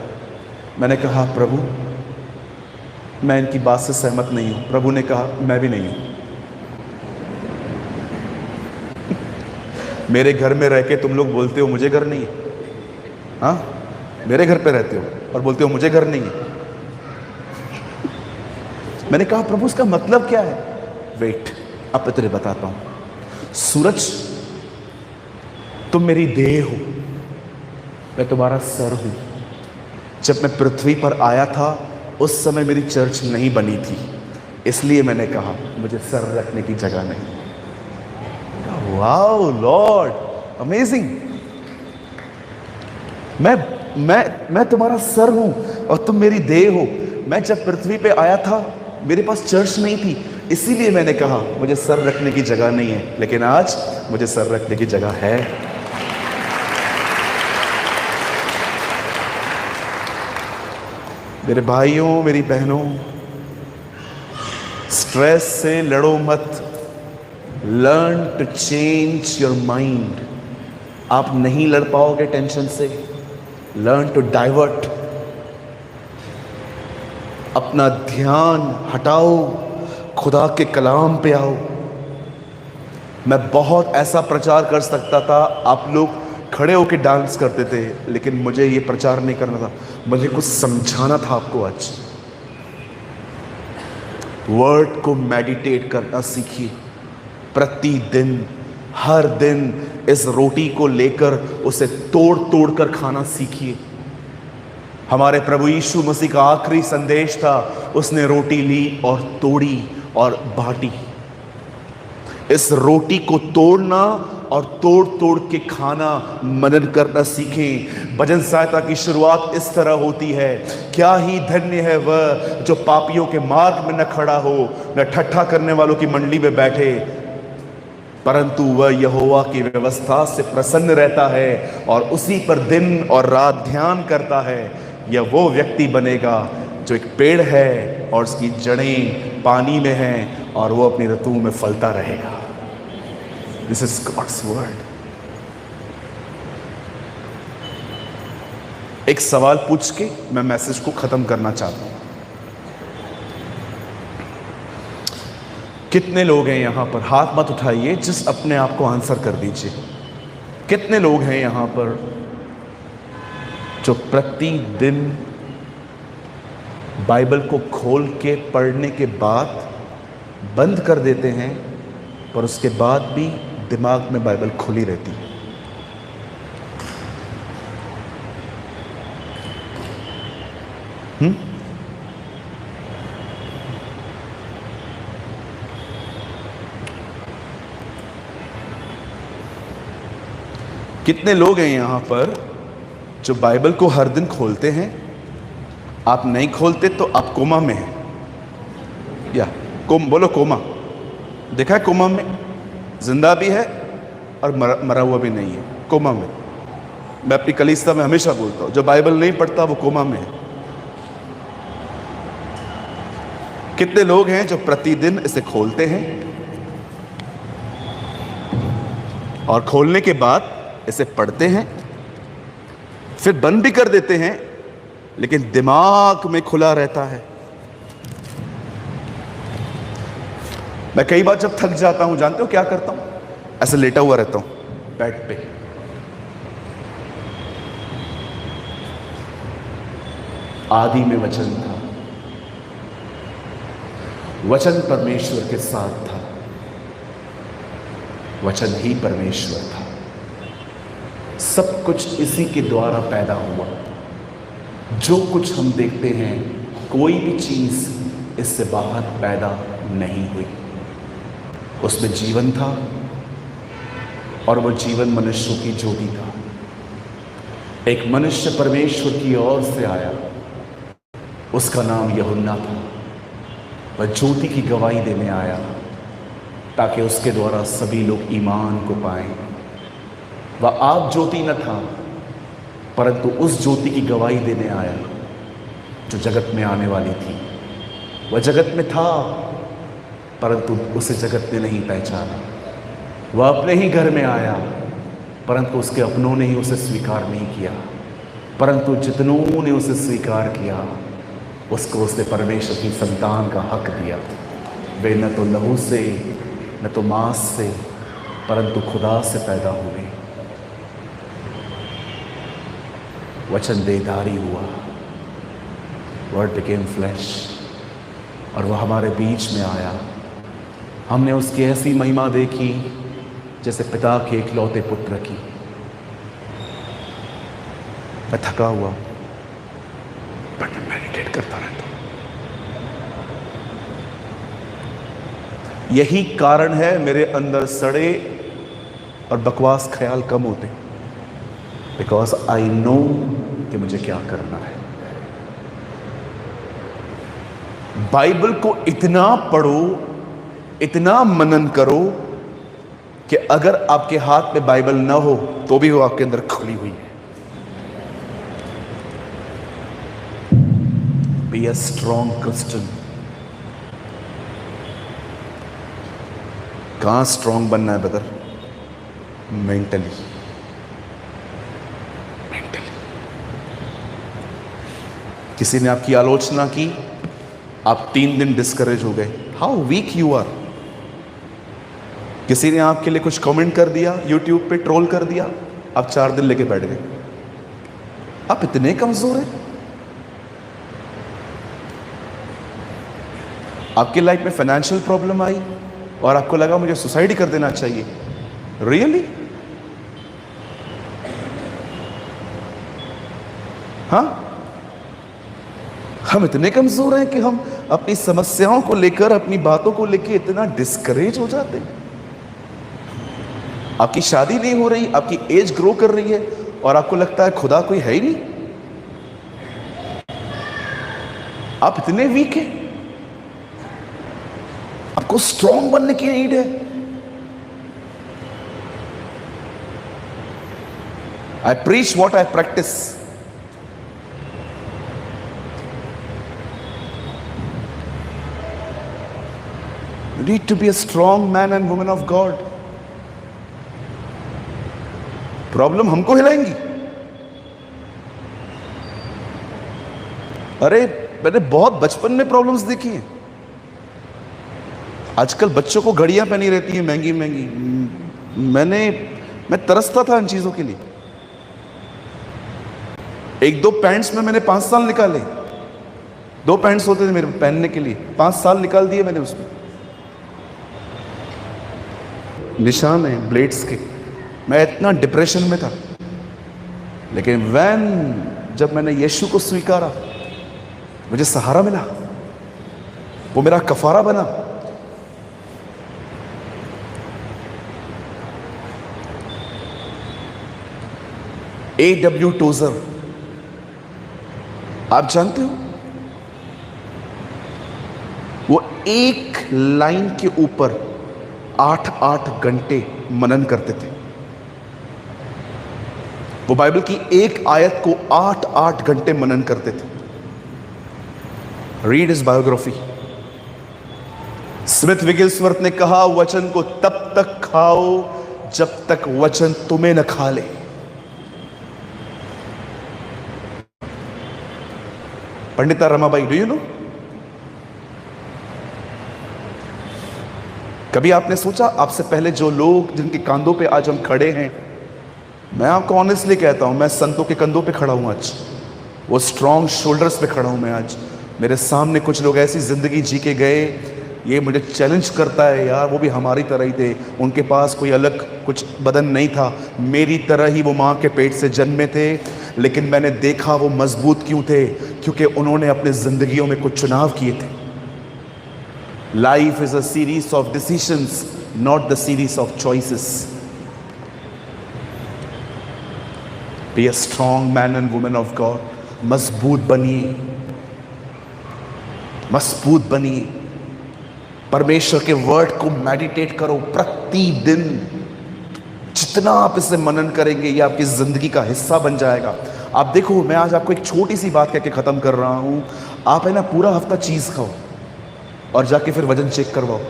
मैंने कहा प्रभु मैं इनकी बात से सहमत नहीं हूं। प्रभु ने कहा मैं भी नहीं हूं। मेरे घर में रह के तुम लोग बोलते हो मुझे घर नहीं है। हाँ, मेरे घर पे रहते हो और बोलते हो मुझे घर नहीं है। मैंने कहा प्रभु उसका मतलब क्या है? वेट, अब मैं तुझे बताता हूं। सूरज, तुम मेरी देह हो, मैं तुम्हारा सर हूं। जब मैं पृथ्वी पर आया था उस समय मेरी चर्च नहीं बनी थी, इसलिए मैंने कहा मुझे सर रखने की जगह नहीं। Wow Lord, amazing. मैं तुम्हारा सर हूं और तुम मेरी देह हो। मैं जब पृथ्वी पे आया था मेरे पास चर्च नहीं थी, इसीलिए मैंने कहा मुझे सर रखने की जगह नहीं है, लेकिन आज मुझे सर रखने की जगह है। मेरे भाइयों, मेरी बहनों, स्ट्रेस से लड़ो मत। Learn to change your mind. आप नहीं लड़ पाओगे टेंशन से। Learn to divert. अपना ध्यान हटाओ, खुदा के कलाम पे आओ। मैं बहुत ऐसा प्रचार कर सकता था, आप लोग खड़े होकर डांस करते थे, लेकिन मुझे ये प्रचार नहीं करना था, मुझे कुछ समझाना था आपको। आज वर्ड को मेडिटेट करना सीखिए। प्रतिदिन, हर दिन इस रोटी को लेकर उसे तोड़ तोड़ कर खाना सीखिए। हमारे प्रभु यीशु मसीह का आखिरी संदेश था, उसने रोटी ली और तोड़ी और बांटी। इस रोटी को तोड़ना और तोड़ तोड़ के खाना, मनन करना सीखें। भजन सहायता की शुरुआत इस तरह होती है, क्या ही धन्य है वह जो पापियों के मार्ग में न खड़ा हो, न ठट्ठा करने वालों की मंडली में बैठे, परंतु वह यहोवा की व्यवस्था से प्रसन्न रहता है और उसी पर दिन और रात ध्यान करता है। या वो व्यक्ति बनेगा जो एक पेड़ है और उसकी जड़ें पानी में हैं और वो अपनी ऋतुओं में फलता रहेगा। This is God's word. एक सवाल पूछ के मैं मैसेज को खत्म करना चाहता हूं। कितने लोग हैं यहां पर, हाथ मत उठाइए, जिस अपने आप को आंसर कर दीजिए। कितने लोग हैं यहां पर जो प्रतिदिन बाइबल को खोल के पढ़ने के बाद बंद कर देते हैं, पर उसके बाद भी दिमाग में बाइबल खुली रहती है? कितने लोग हैं यहां पर जो बाइबल को हर दिन खोलते हैं? आप नहीं खोलते तो आप कोमा में हैं, या बोलो कोमा। देखा है कोमा में? जिंदा भी है और मरा हुआ भी नहीं है, कोमा में। मैं अपनी कलीसिया में हमेशा बोलता हूं, जो बाइबल नहीं पढ़ता वो कोमा में है। कितने लोग हैं जो प्रतिदिन इसे खोलते हैं और खोलने के बाद इसे पढ़ते हैं, फिर बंद भी कर देते हैं, लेकिन दिमाग में खुला रहता है? मैं कई बार जब थक जाता हूं, जानते हो क्या करता हूं? ऐसे लेटा हुआ रहता हूं बेड पे, आदि में वचन था, वचन परमेश्वर के साथ था, वचन ही परमेश्वर था, सब कुछ इसी के द्वारा पैदा हुआ। जो कुछ हम देखते हैं, कोई भी चीज इससे बाहर पैदा नहीं हुई। उसमें जीवन था और वो जीवन मनुष्यों की ज्योति था। एक मनुष्य परमेश्वर की ओर से आया, उसका नाम यूहन्ना था। वह ज्योति की गवाही देने आया ताकि उसके द्वारा सभी लोग ईमान को पाएं। वह आप ज्योति न था, परंतु उस ज्योति की गवाही देने आया जो जगत में आने वाली थी। वह जगत में था, परंतु उसे जगत ने नहीं पहचाना। वह अपने ही घर में आया, परंतु उसके अपनों ने ही उसे स्वीकार नहीं किया। परंतु जितनों ने उसे स्वीकार किया, उसको उसने परमेश्वर की संतान का हक दिया। वे न तो लहू से न तो मांस से, परंतु खुदा से पैदा हुए। वचन देहधारी हुआ, वर्ड बिकेम फ्लैश, और वह हमारे बीच में आया। हमने उसकी ऐसी महिमा देखी जैसे पिता के इकलौते पुत्र की। मैं थका हुआ, बट मैं मेडिटेट करता रहता हूं। यही कारण है मेरे अंदर सड़े और बकवास ख्याल कम होते, बिकॉज आई नो कि मुझे क्या करना है। बाइबल को इतना पढ़ो, इतना मनन करो कि अगर आपके हाथ में बाइबल ना हो तो भी वो आपके अंदर खुली हुई है। Be a strong Christian. कहां स्ट्रॉन्ग बनना है ब्रदर? मेंटली। किसी ने आपकी आलोचना की, आप 3 दिन डिस्करेज हो गए, हाउ वीक यू आर। किसी ने आपके लिए कुछ कमेंट कर दिया, यूट्यूब पे ट्रोल कर दिया, आप 4 दिन लेके बैठ गए। आप इतने कमजोर हैं। आपकी लाइफ में फाइनेंशियल प्रॉब्लम आई और आपको लगा मुझे सुसाइड कर देना चाहिए। रियली? हाँ, हम इतने कमजोर हैं कि हम अपनी समस्याओं को लेकर, अपनी बातों को लेकर इतना डिस्करेज हो जाते हैं। आपकी शादी नहीं हो रही, आपकी एज ग्रो कर रही है और आपको लगता है खुदा कोई है ही नहीं। आप इतने वीक हैं। आपको स्ट्रॉन्ग बनने की नीड है। I preach what I practise. You need to be a strong man and woman of God. Problem हमको हिलाएंगी? अरे मैंने बहुत बचपन में प्रॉब्लम्स देखी हैं। आजकल बच्चों को घड़ियां पहनी रहती हैं महंगी महंगी। मैं तरसता था इन चीजों के लिए। एक दो पैंट्स में मैंने 5 साल निकाले। 2 पैंट्स होते थे मेरे पहनने के लिए, 5 साल निकाल दिए मैंने उसमें। निशान है ब्लेड्स के। मैं इतना डिप्रेशन में था, लेकिन जब मैंने यीशु को स्वीकारा, मुझे सहारा मिला। वो मेरा कफारा बना। A.W. टोजर, आप जानते हो, वो एक लाइन के ऊपर 8-8 घंटे मनन करते थे। वो बाइबल की एक आयत को 8-8 घंटे मनन करते थे। Read his biography. स्मिथ विगिल्सवर्थ ने कहा, वचन को तब तक खाओ जब तक वचन तुम्हें न खा ले। Pandita Ramabai, do you know? कभी आपने सोचा, आपसे पहले जो लोग जिनके कंधों पे आज हम खड़े हैं, मैं आपको ऑनेस्टली कहता हूं, मैं संतों के कंधों पे खड़ा हूं आज। वो स्ट्रॉन्ग शोल्डर्स पे खड़ा हूं मैं आज। मेरे सामने कुछ लोग ऐसी जिंदगी जी के गए, ये मुझे चैलेंज करता है यार, वो भी हमारी तरह ही थे। उनके पास कोई अलग कुछ बदन नहीं था, मेरी तरह ही वो माँ के पेट से जन्मे थे, लेकिन मैंने देखा वो मजबूत क्यों थे, क्योंकि उन्होंने अपने जिंदगियों में कुछ चुनाव किए थे। Life is a series of decisions, not the series of choices. Be a strong man and women of God. मजबूत बनिए, मजबूत बनिए। परमेश्वर के वर्ड को मेडिटेट करो प्रतिदिन। जितना आप इसे मनन करेंगे, ये आपकी जिंदगी का हिस्सा बन जाएगा। आप देखो, मैं आज आपको एक छोटी सी बात कह के खत्म कर रहा हूं। आप है ना, पूरा हफ्ता चीज खाओ और जाके फिर वजन चेक करवाओ।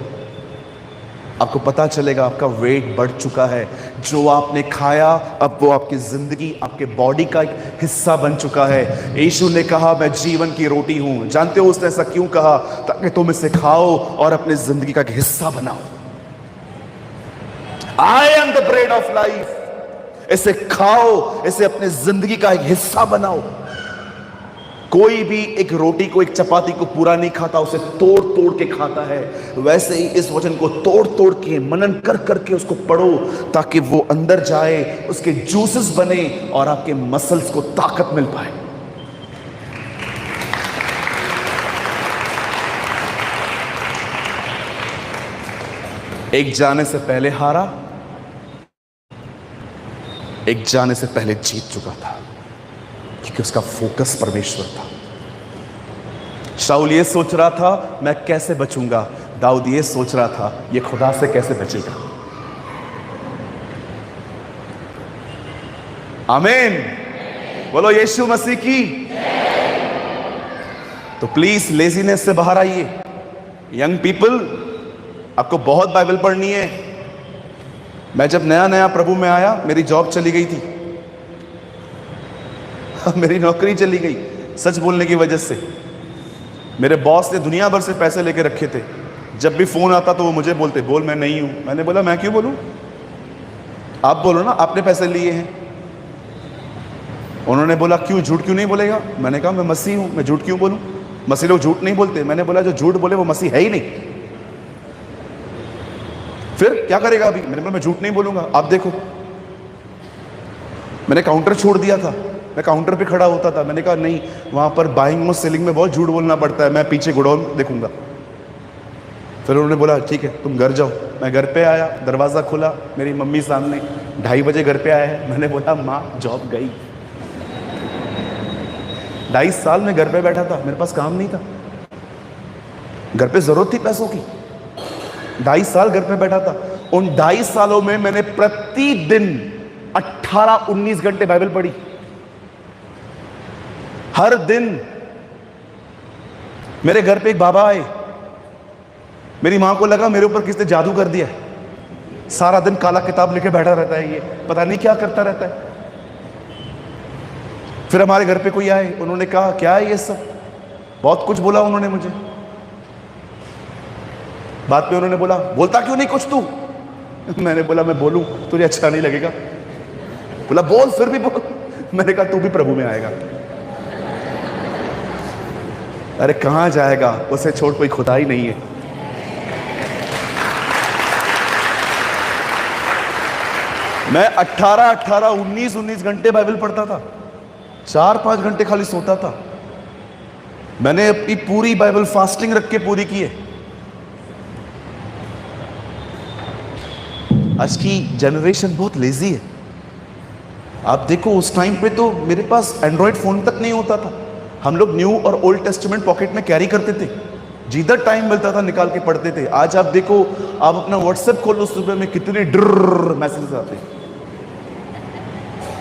आपको पता चलेगा आपका वेट बढ़ चुका है। जो आपने खाया, अब वो आपकी जिंदगी, आपके बॉडी का एक हिस्सा बन चुका है। यीशु ने कहा, मैं जीवन की रोटी हूं। जानते हो उसने ऐसा क्यों कहा? ताकि तुम इसे खाओ और अपनी जिंदगी का एक हिस्सा बनाओ। I am the bread of life. इसे खाओ, इसे अपनी जिंदगी का एक हिस्सा बनाओ। कोई भी एक रोटी को, एक चपाती को पूरा नहीं खाता, उसे तोड़ तोड़ के खाता है। वैसे ही इस वचन को तोड़ तोड़ के, मनन कर करके उसको पढ़ो, ताकि वो अंदर जाए, उसके जूसेस बने और आपके मसल्स को ताकत मिल पाए। एक जाने से पहले हारा, एक जाने से पहले जीत चुका था, क्योंकि उसका फोकस परमेश्वर था। शाऊल ये सोच रहा था, मैं कैसे बचूंगा। दाऊद ये सोच रहा था, ये खुदा से कैसे बचेगा। आमीन, बोलो यीशु मसीह की। तो प्लीज लेजीनेस से बाहर आइए। यंग पीपल, आपको बहुत बाइबल पढ़नी है। मैं जब नया नया प्रभु में आया, मेरी जॉब चली गई थी। मेरी नौकरी चली गई सच बोलने की वजह से। मेरे बॉस ने दुनिया भर से पैसे लेके रखे थे। जब भी फोन आता तो वो मुझे बोलते, बोल मैं नहीं हूं। मैंने बोला, मैं क्यों बोलूं? आप बोलो ना, आपने पैसे लिए हैं। उन्होंने बोला, क्यों, झूठ क्यों नहीं बोलेगा? मैंने कहा, मैं मसीह हूं, मैं झूठ क्यों बोलूं? मसीह लोग झूठ नहीं बोलते। मैंने बोला, जो झूठ बोले वो मसीह है ही नहीं। फिर क्या करेगा अभी? मैंने बोला, मैं झूठ नहीं बोलूंगा, आप देखो। मैंने काउंटर छोड़ दिया था, मैं काउंटर पे खड़ा होता था। मैंने कहा, नहीं, वहां पर बाइंग और सेलिंग में बहुत झूठ बोलना पड़ता है, मैं पीछे गोडाउन देखूंगा। फिर उन्होंने बोला, ठीक है, तुम घर जाओ। मैं घर पे आया, दरवाज़ा खुला, मेरी मम्मी सामने। 2:30 बजे घर पे आया है। मैंने बोला, माँ जॉब गई। 2.5 साल में घर पे बैठा था, मेरे पास काम नहीं था, घर पे जरूरत थी पैसों की। 2.5 साल घर पे बैठा था। उन 2.5 सालों में मैंने प्रतिदिन 18-19 घंटे बाइबल पढ़ी, हर दिन। मेरे घर पे एक बाबा आए, मेरी माँ को लगा मेरे ऊपर किसने जादू कर दिया, सारा दिन काला किताब लेके बैठा रहता है, ये पता नहीं क्या करता रहता है। फिर हमारे घर पे कोई आए, उन्होंने कहा क्या है ये सब, बहुत कुछ बोला उन्होंने मुझे। बाद में उन्होंने बोला बोलता क्यों नहीं कुछ तू। मैंने बोला मैं बोलूं तुझे अच्छा नहीं लगेगा। बोला बोल, फिर भी बोल। मैंने कहा तू भी प्रभु में आएगा। अरे कहां जाएगा, उसे छोड़ कोई खुदा ही नहीं है। मैं 19 घंटे बाइबल पढ़ता था, 4-5 घंटे खाली सोता था। मैंने अपनी पूरी बाइबल फास्टिंग रख के पूरी की है। आज की जनरेशन बहुत लेजी है। आप देखो उस टाइम पे तो मेरे पास एंड्रॉयड फोन तक नहीं होता था। हम लोग न्यू और ओल्ड टेस्टामेंट पॉकेट में कैरी करते थे, जिधर टाइम मिलता था निकाल के पढ़ते थे। आज आप देखो, आप अपना व्हाट्सएप खोलो, सुबह में कितने ड्र मैसेजेस आते हैं।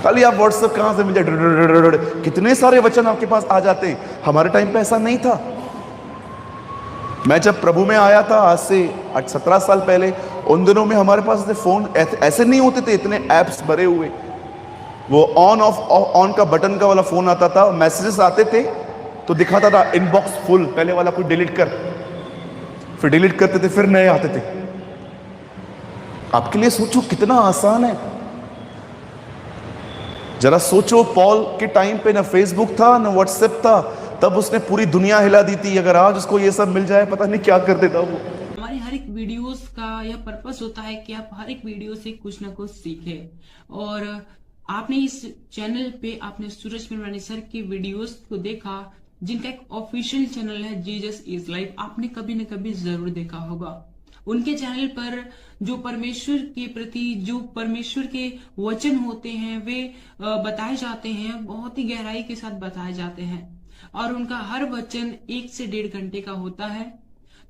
खाली आप व्हाट्सएप कहां से मिल जाए, कितने सारे वचन आपके पास आ जाते हैं। हमारे टाइम पे ऐसा नहीं था। मैं जब प्रभु में आया था आज से 17 साल पहले, उन दिनों में हमारे पास फोन ऐसे नहीं होते थे, इतने ऐप्स भरे हुए। वो ऑन ऑफ ऑन का बटन का वाला फोन आता था, मैसेजेस आते थे तो दिखाता था इनबॉक्स फुल, पहले वाला कोई डिलीट कर, फिर डिलीट करते थे, फिर नए आते थे। आपके लिए सोचो कितना आसान है। जरा सोचो, पॉल के टाइम पे ना फेसबुक था ना व्हाट्सएप था, तब उसने पूरी दुनिया हिला दी थी। अगर आज उसको ये सब मिल जाए, पता नहीं क्या कर देता वो। हमारी हर एक वीडियोस का यह पर्पस होता है कि आप हर एक वीडियो से कुछ ना कुछ सीखें। और आपने इस चैनल पे आपने सूरज पिरवानी सर की वीडियोस को देखा, जिनका एक ऑफिशियल चैनल है जीसस इज लाइफ, आपने कभी न कभी जरूर देखा होगा। उनके चैनल पर जो परमेश्वर के प्रति, जो परमेश्वर के वचन होते हैं, वे बताए जाते हैं, बहुत ही गहराई के साथ बताए जाते हैं। और उनका हर वचन 1 से 1.5 घंटे का होता है।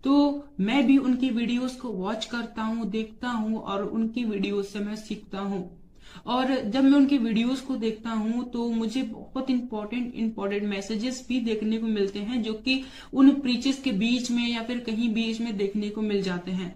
तो मैं भी उनकी वीडियोस को वॉच करता हूँ, देखता हूँ, और उनकी वीडियोस से मैं सीखता हूँ। और जब मैं उनकी वीडियोस को देखता हूँ तो मुझे बहुत इंपॉर्टेंट मैसेजेस भी देखने को मिलते हैं, जो कि उन प्रीचेस के बीच में या फिर कहीं बीच में देखने को मिल जाते हैं।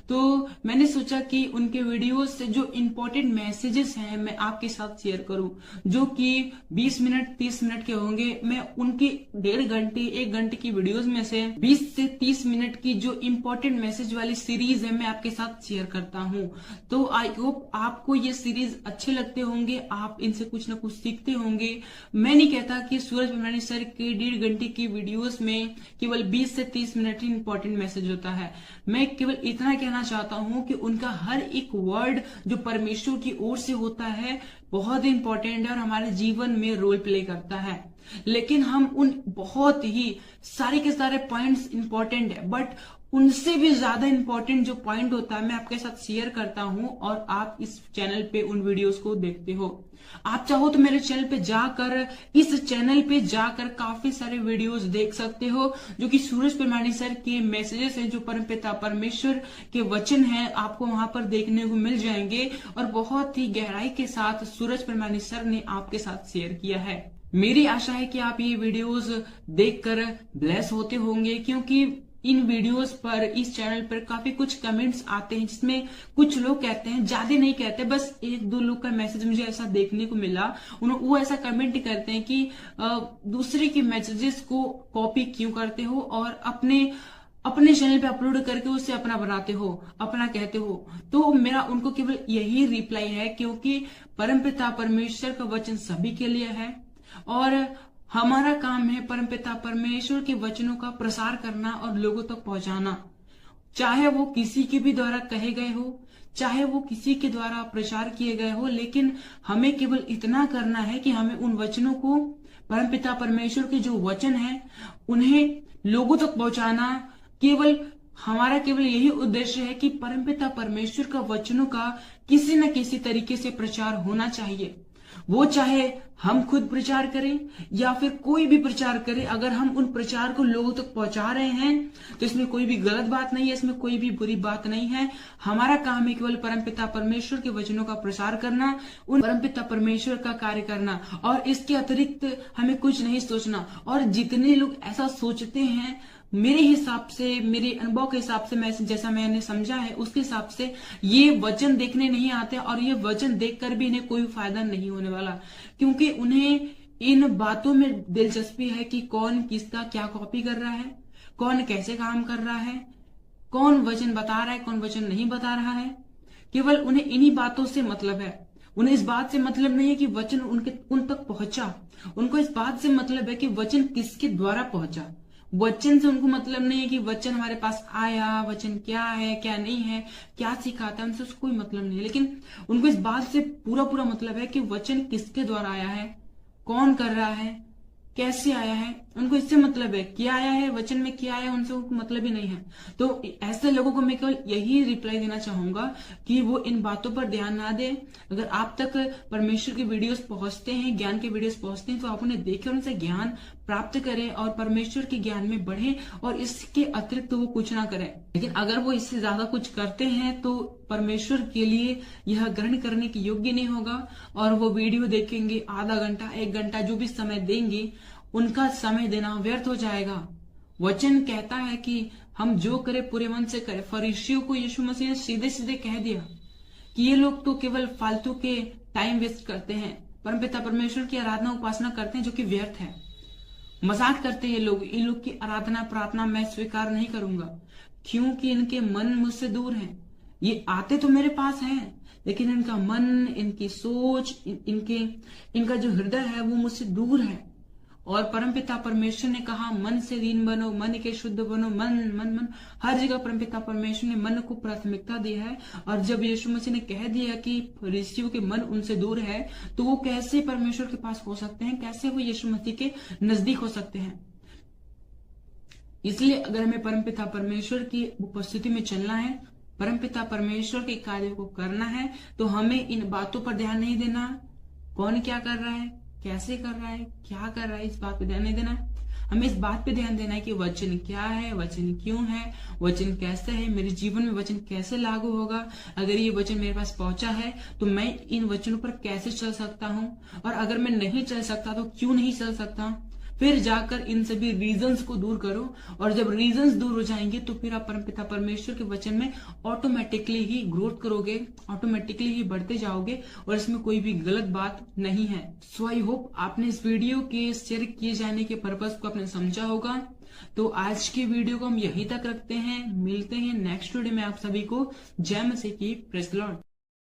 तो मैंने सोचा कि उनके वीडियोस से जो इम्पोर्टेंट मैसेजेस हैं मैं आपके साथ शेयर करूं, जो कि 20 मिनट 30 मिनट के होंगे। मैं उनकी 1.5 घंटे 1 घंटे की वीडियोस में से 20 से 30 मिनट की जो इम्पोर्टेंट मैसेज वाली सीरीज है मैं आपके साथ शेयर करता हूं। तो आई होप आपको ये सीरीज अच्छे लगते होंगे, आप इनसे कुछ ना कुछ सीखते होंगे। मैं नहीं कहता कि सूरज पिरवानी सर के 1.5 घंटे की वीडियोस में केवल 20 से 30 मिनट ही इम्पोर्टेंट मैसेज होता है। मैं केवल इतना कहना चाहता हूं कि उनका हर एक वर्ड जो परमेश्वर की ओर से होता है बहुत ही इंपॉर्टेंट है और हमारे जीवन में रोल प्ले करता है। लेकिन हम उन बहुत ही सारे के सारे पॉइंट्स इंपॉर्टेंट है, बट उनसे भी ज्यादा इंपॉर्टेंट जो पॉइंट होता है मैं आपके साथ शेयर करता हूं, और आप इस चैनल पे उन वीडियोस को देखते हो। आप चाहो तो मेरे चैनल पे जाकर, इस चैनल पे जाकर काफी सारे वीडियोस देख सकते हो, जो कि सूरज पिरवानी सर के मैसेजेस हैं, जो परमपिता परमेश्वर के वचन हैं, आपको वहां पर देखने को मिल जाएंगे। और बहुत ही गहराई के साथ सूरज पिरवानी सर ने आपके साथ शेयर किया है। मेरी आशा है कि आप ये वीडियोस देखकर ब्लेस होते होंगे, क्योंकि इन वीडियोस पर, इस चैनल पर काफी कुछ कमेंट्स आते हैं, जिसमें कुछ लोग कहते हैं, ज्यादा नहीं कहते, बस 1-2 लोग का मैसेज मुझे ऐसा देखने को मिला, वो ऐसा कमेंट करते हैं कि दूसरे के मैसेजेस को कॉपी क्यों करते हो और अपने चैनल पे अपलोड करके उसे अपना बनाते हो, अपना कहते हो। तो मेरा उनको केवल यही रिप्लाई है, क्योंकि परमपिता परमेश्वर का वचन सभी के लिए है, और हमारा काम है परमपिता परमेश्वर के वचनों का प्रसार करना और लोगों तक पहुंचाना, चाहे वो किसी के भी द्वारा कहे गए हो, चाहे वो किसी के द्वारा प्रचार किए गए हो। लेकिन हमें केवल इतना करना है कि हमें उन वचनों को, परमपिता परमेश्वर के जो वचन है, उन्हें लोगों तक पहुंचाना। हमारा केवल यही उद्देश्य है कि परमपिता परमेश्वर का वचनों का किसी न किसी तरीके से प्रचार होना चाहिए। वो चाहे हम खुद प्रचार करें या फिर कोई भी प्रचार करे, अगर हम उन प्रचार को लोगों तक पहुंचा रहे हैं तो इसमें कोई भी गलत बात नहीं है, इसमें कोई भी बुरी बात नहीं है। हमारा काम है केवल परमपिता परमेश्वर के वचनों का प्रसार करना, उन परमपिता परमेश्वर का कार्य करना, और इसके अतिरिक्त हमें कुछ नहीं सोचना। और जितने लोग ऐसा सोचते हैं मेरे हिसाब से, मेरे अनुभव के हिसाब से, मैं जैसा मैंने समझा है उसके हिसाब से ये वचन देखने नहीं आते, और ये वचन देखकर भी इन्हें कोई फायदा नहीं होने वाला, क्योंकि उन्हें इन बातों में दिलचस्पी है कि कौन किसका क्या कॉपी कर रहा है, कौन कैसे काम कर रहा है, कौन वचन बता रहा है, कौन वचन नहीं बता रहा है। केवल उन्हें इन्हीं बातों से मतलब है। उन्हें इस बात से मतलब नहीं है कि वचन उन तक पहुंचा। उनको इस बात से मतलब है कि वचन किसके द्वारा पहुंचा। वचन से उनको मतलब नहीं है कि वचन हमारे पास आया, वचन क्या है क्या नहीं है, क्या सिखाता है, उनसे उसको कोई मतलब नहीं है। लेकिन उनको इस बात से पूरा पूरा मतलब है कि वचन किसके द्वारा आया है, कौन कर रहा है, कैसे आया है, उनको इससे मतलब है। क्या आया है, वचन में क्या आया, उनसे उनको मतलब ही नहीं है। तो ऐसे लोगों को मैं केवल यही रिप्लाई देना चाहूंगा कि वो इन बातों पर ध्यान ना दे। अगर आप तक परमेश्वर की वीडियोस पहुंचते हैं, ज्ञान के वीडियोस पहुंचते हैं, तो आप उन्हें देखें, उनसे ज्ञान प्राप्त करें और परमेश्वर के ज्ञान में बढ़े, और इसके अतिरिक्त वो कुछ ना करें। लेकिन अगर वो इससे ज्यादा कुछ करते हैं तो परमेश्वर के लिए यह ग्रहण करने के योग्य नहीं होगा, और वो वीडियो देखेंगे, आधा घंटा 1 घंटा जो भी समय देंगे, उनका समय देना व्यर्थ हो जाएगा। वचन कहता है कि हम जो करें पूरे मन से करें। फरीसियों को यीशु मसीह ने सीधे सीधे कह दिया कि ये लोग तो केवल फालतू के टाइम वेस्ट करते हैं, परमपिता परमेश्वर की आराधना उपासना करते हैं जो कि व्यर्थ है। मजाक करते हैं ये लोग, इन लोग की आराधना प्रार्थना मैं स्वीकार नहीं करूंगा, क्योंकि इनके मन मुझसे दूर हैं। ये आते तो मेरे पास हैं, लेकिन इनका मन, इनकी सोच, इनका जो हृदय है वो मुझसे दूर है। और परमपिता परमेश्वर ने कहा मन से दीन बनो, मन के शुद्ध बनो, मन मन मन, हर जगह परमपिता परमेश्वर ने मन को प्राथमिकता दी है। और जब यीशु मसीह ने कह दिया कि फरीसियों के मन उनसे दूर है, तो वो कैसे परमेश्वर के पास हो सकते हैं, कैसे वो यीशु मसीह के नजदीक हो सकते हैं। इसलिए अगर हमें परमपिता परमेश्वर की उपस्थिति में चलना है, परमपिता परमेश्वर के कार्य को करना है, तो हमें इन बातों पर ध्यान नहीं देना, कौन क्या कर रहा है, कैसे कर रहा है, क्या कर रहा है, इस बात पे ध्यान नहीं देना है। हमें इस बात पे ध्यान देना है कि वचन क्या है, वचन क्यों है, वचन कैसे है, मेरे जीवन में वचन कैसे लागू होगा। अगर ये वचन मेरे पास पहुंचा है तो मैं इन वचनों पर कैसे चल सकता हूं, और अगर मैं नहीं चल सकता तो क्यों नहीं चल सकता। फिर जाकर इन सभी रीजंस को दूर करो, और जब रीजंस दूर हो जाएंगे तो फिर आप परमपिता परमेश्वर के वचन में ऑटोमेटिकली ही ग्रोथ करोगे, ऑटोमेटिकली ही बढ़ते जाओगे, और इसमें कोई भी गलत बात नहीं है। सो आई होप आपने इस वीडियो के शेयर किए जाने के पर्पस को आपने समझा होगा। तो आज की वीडियो को हम यहीं तक रखते हैं, मिलते हैं नेक्स्ट वीडियो में। आप सभी को जय मसीह की, प्रेज़ द लॉर्ड।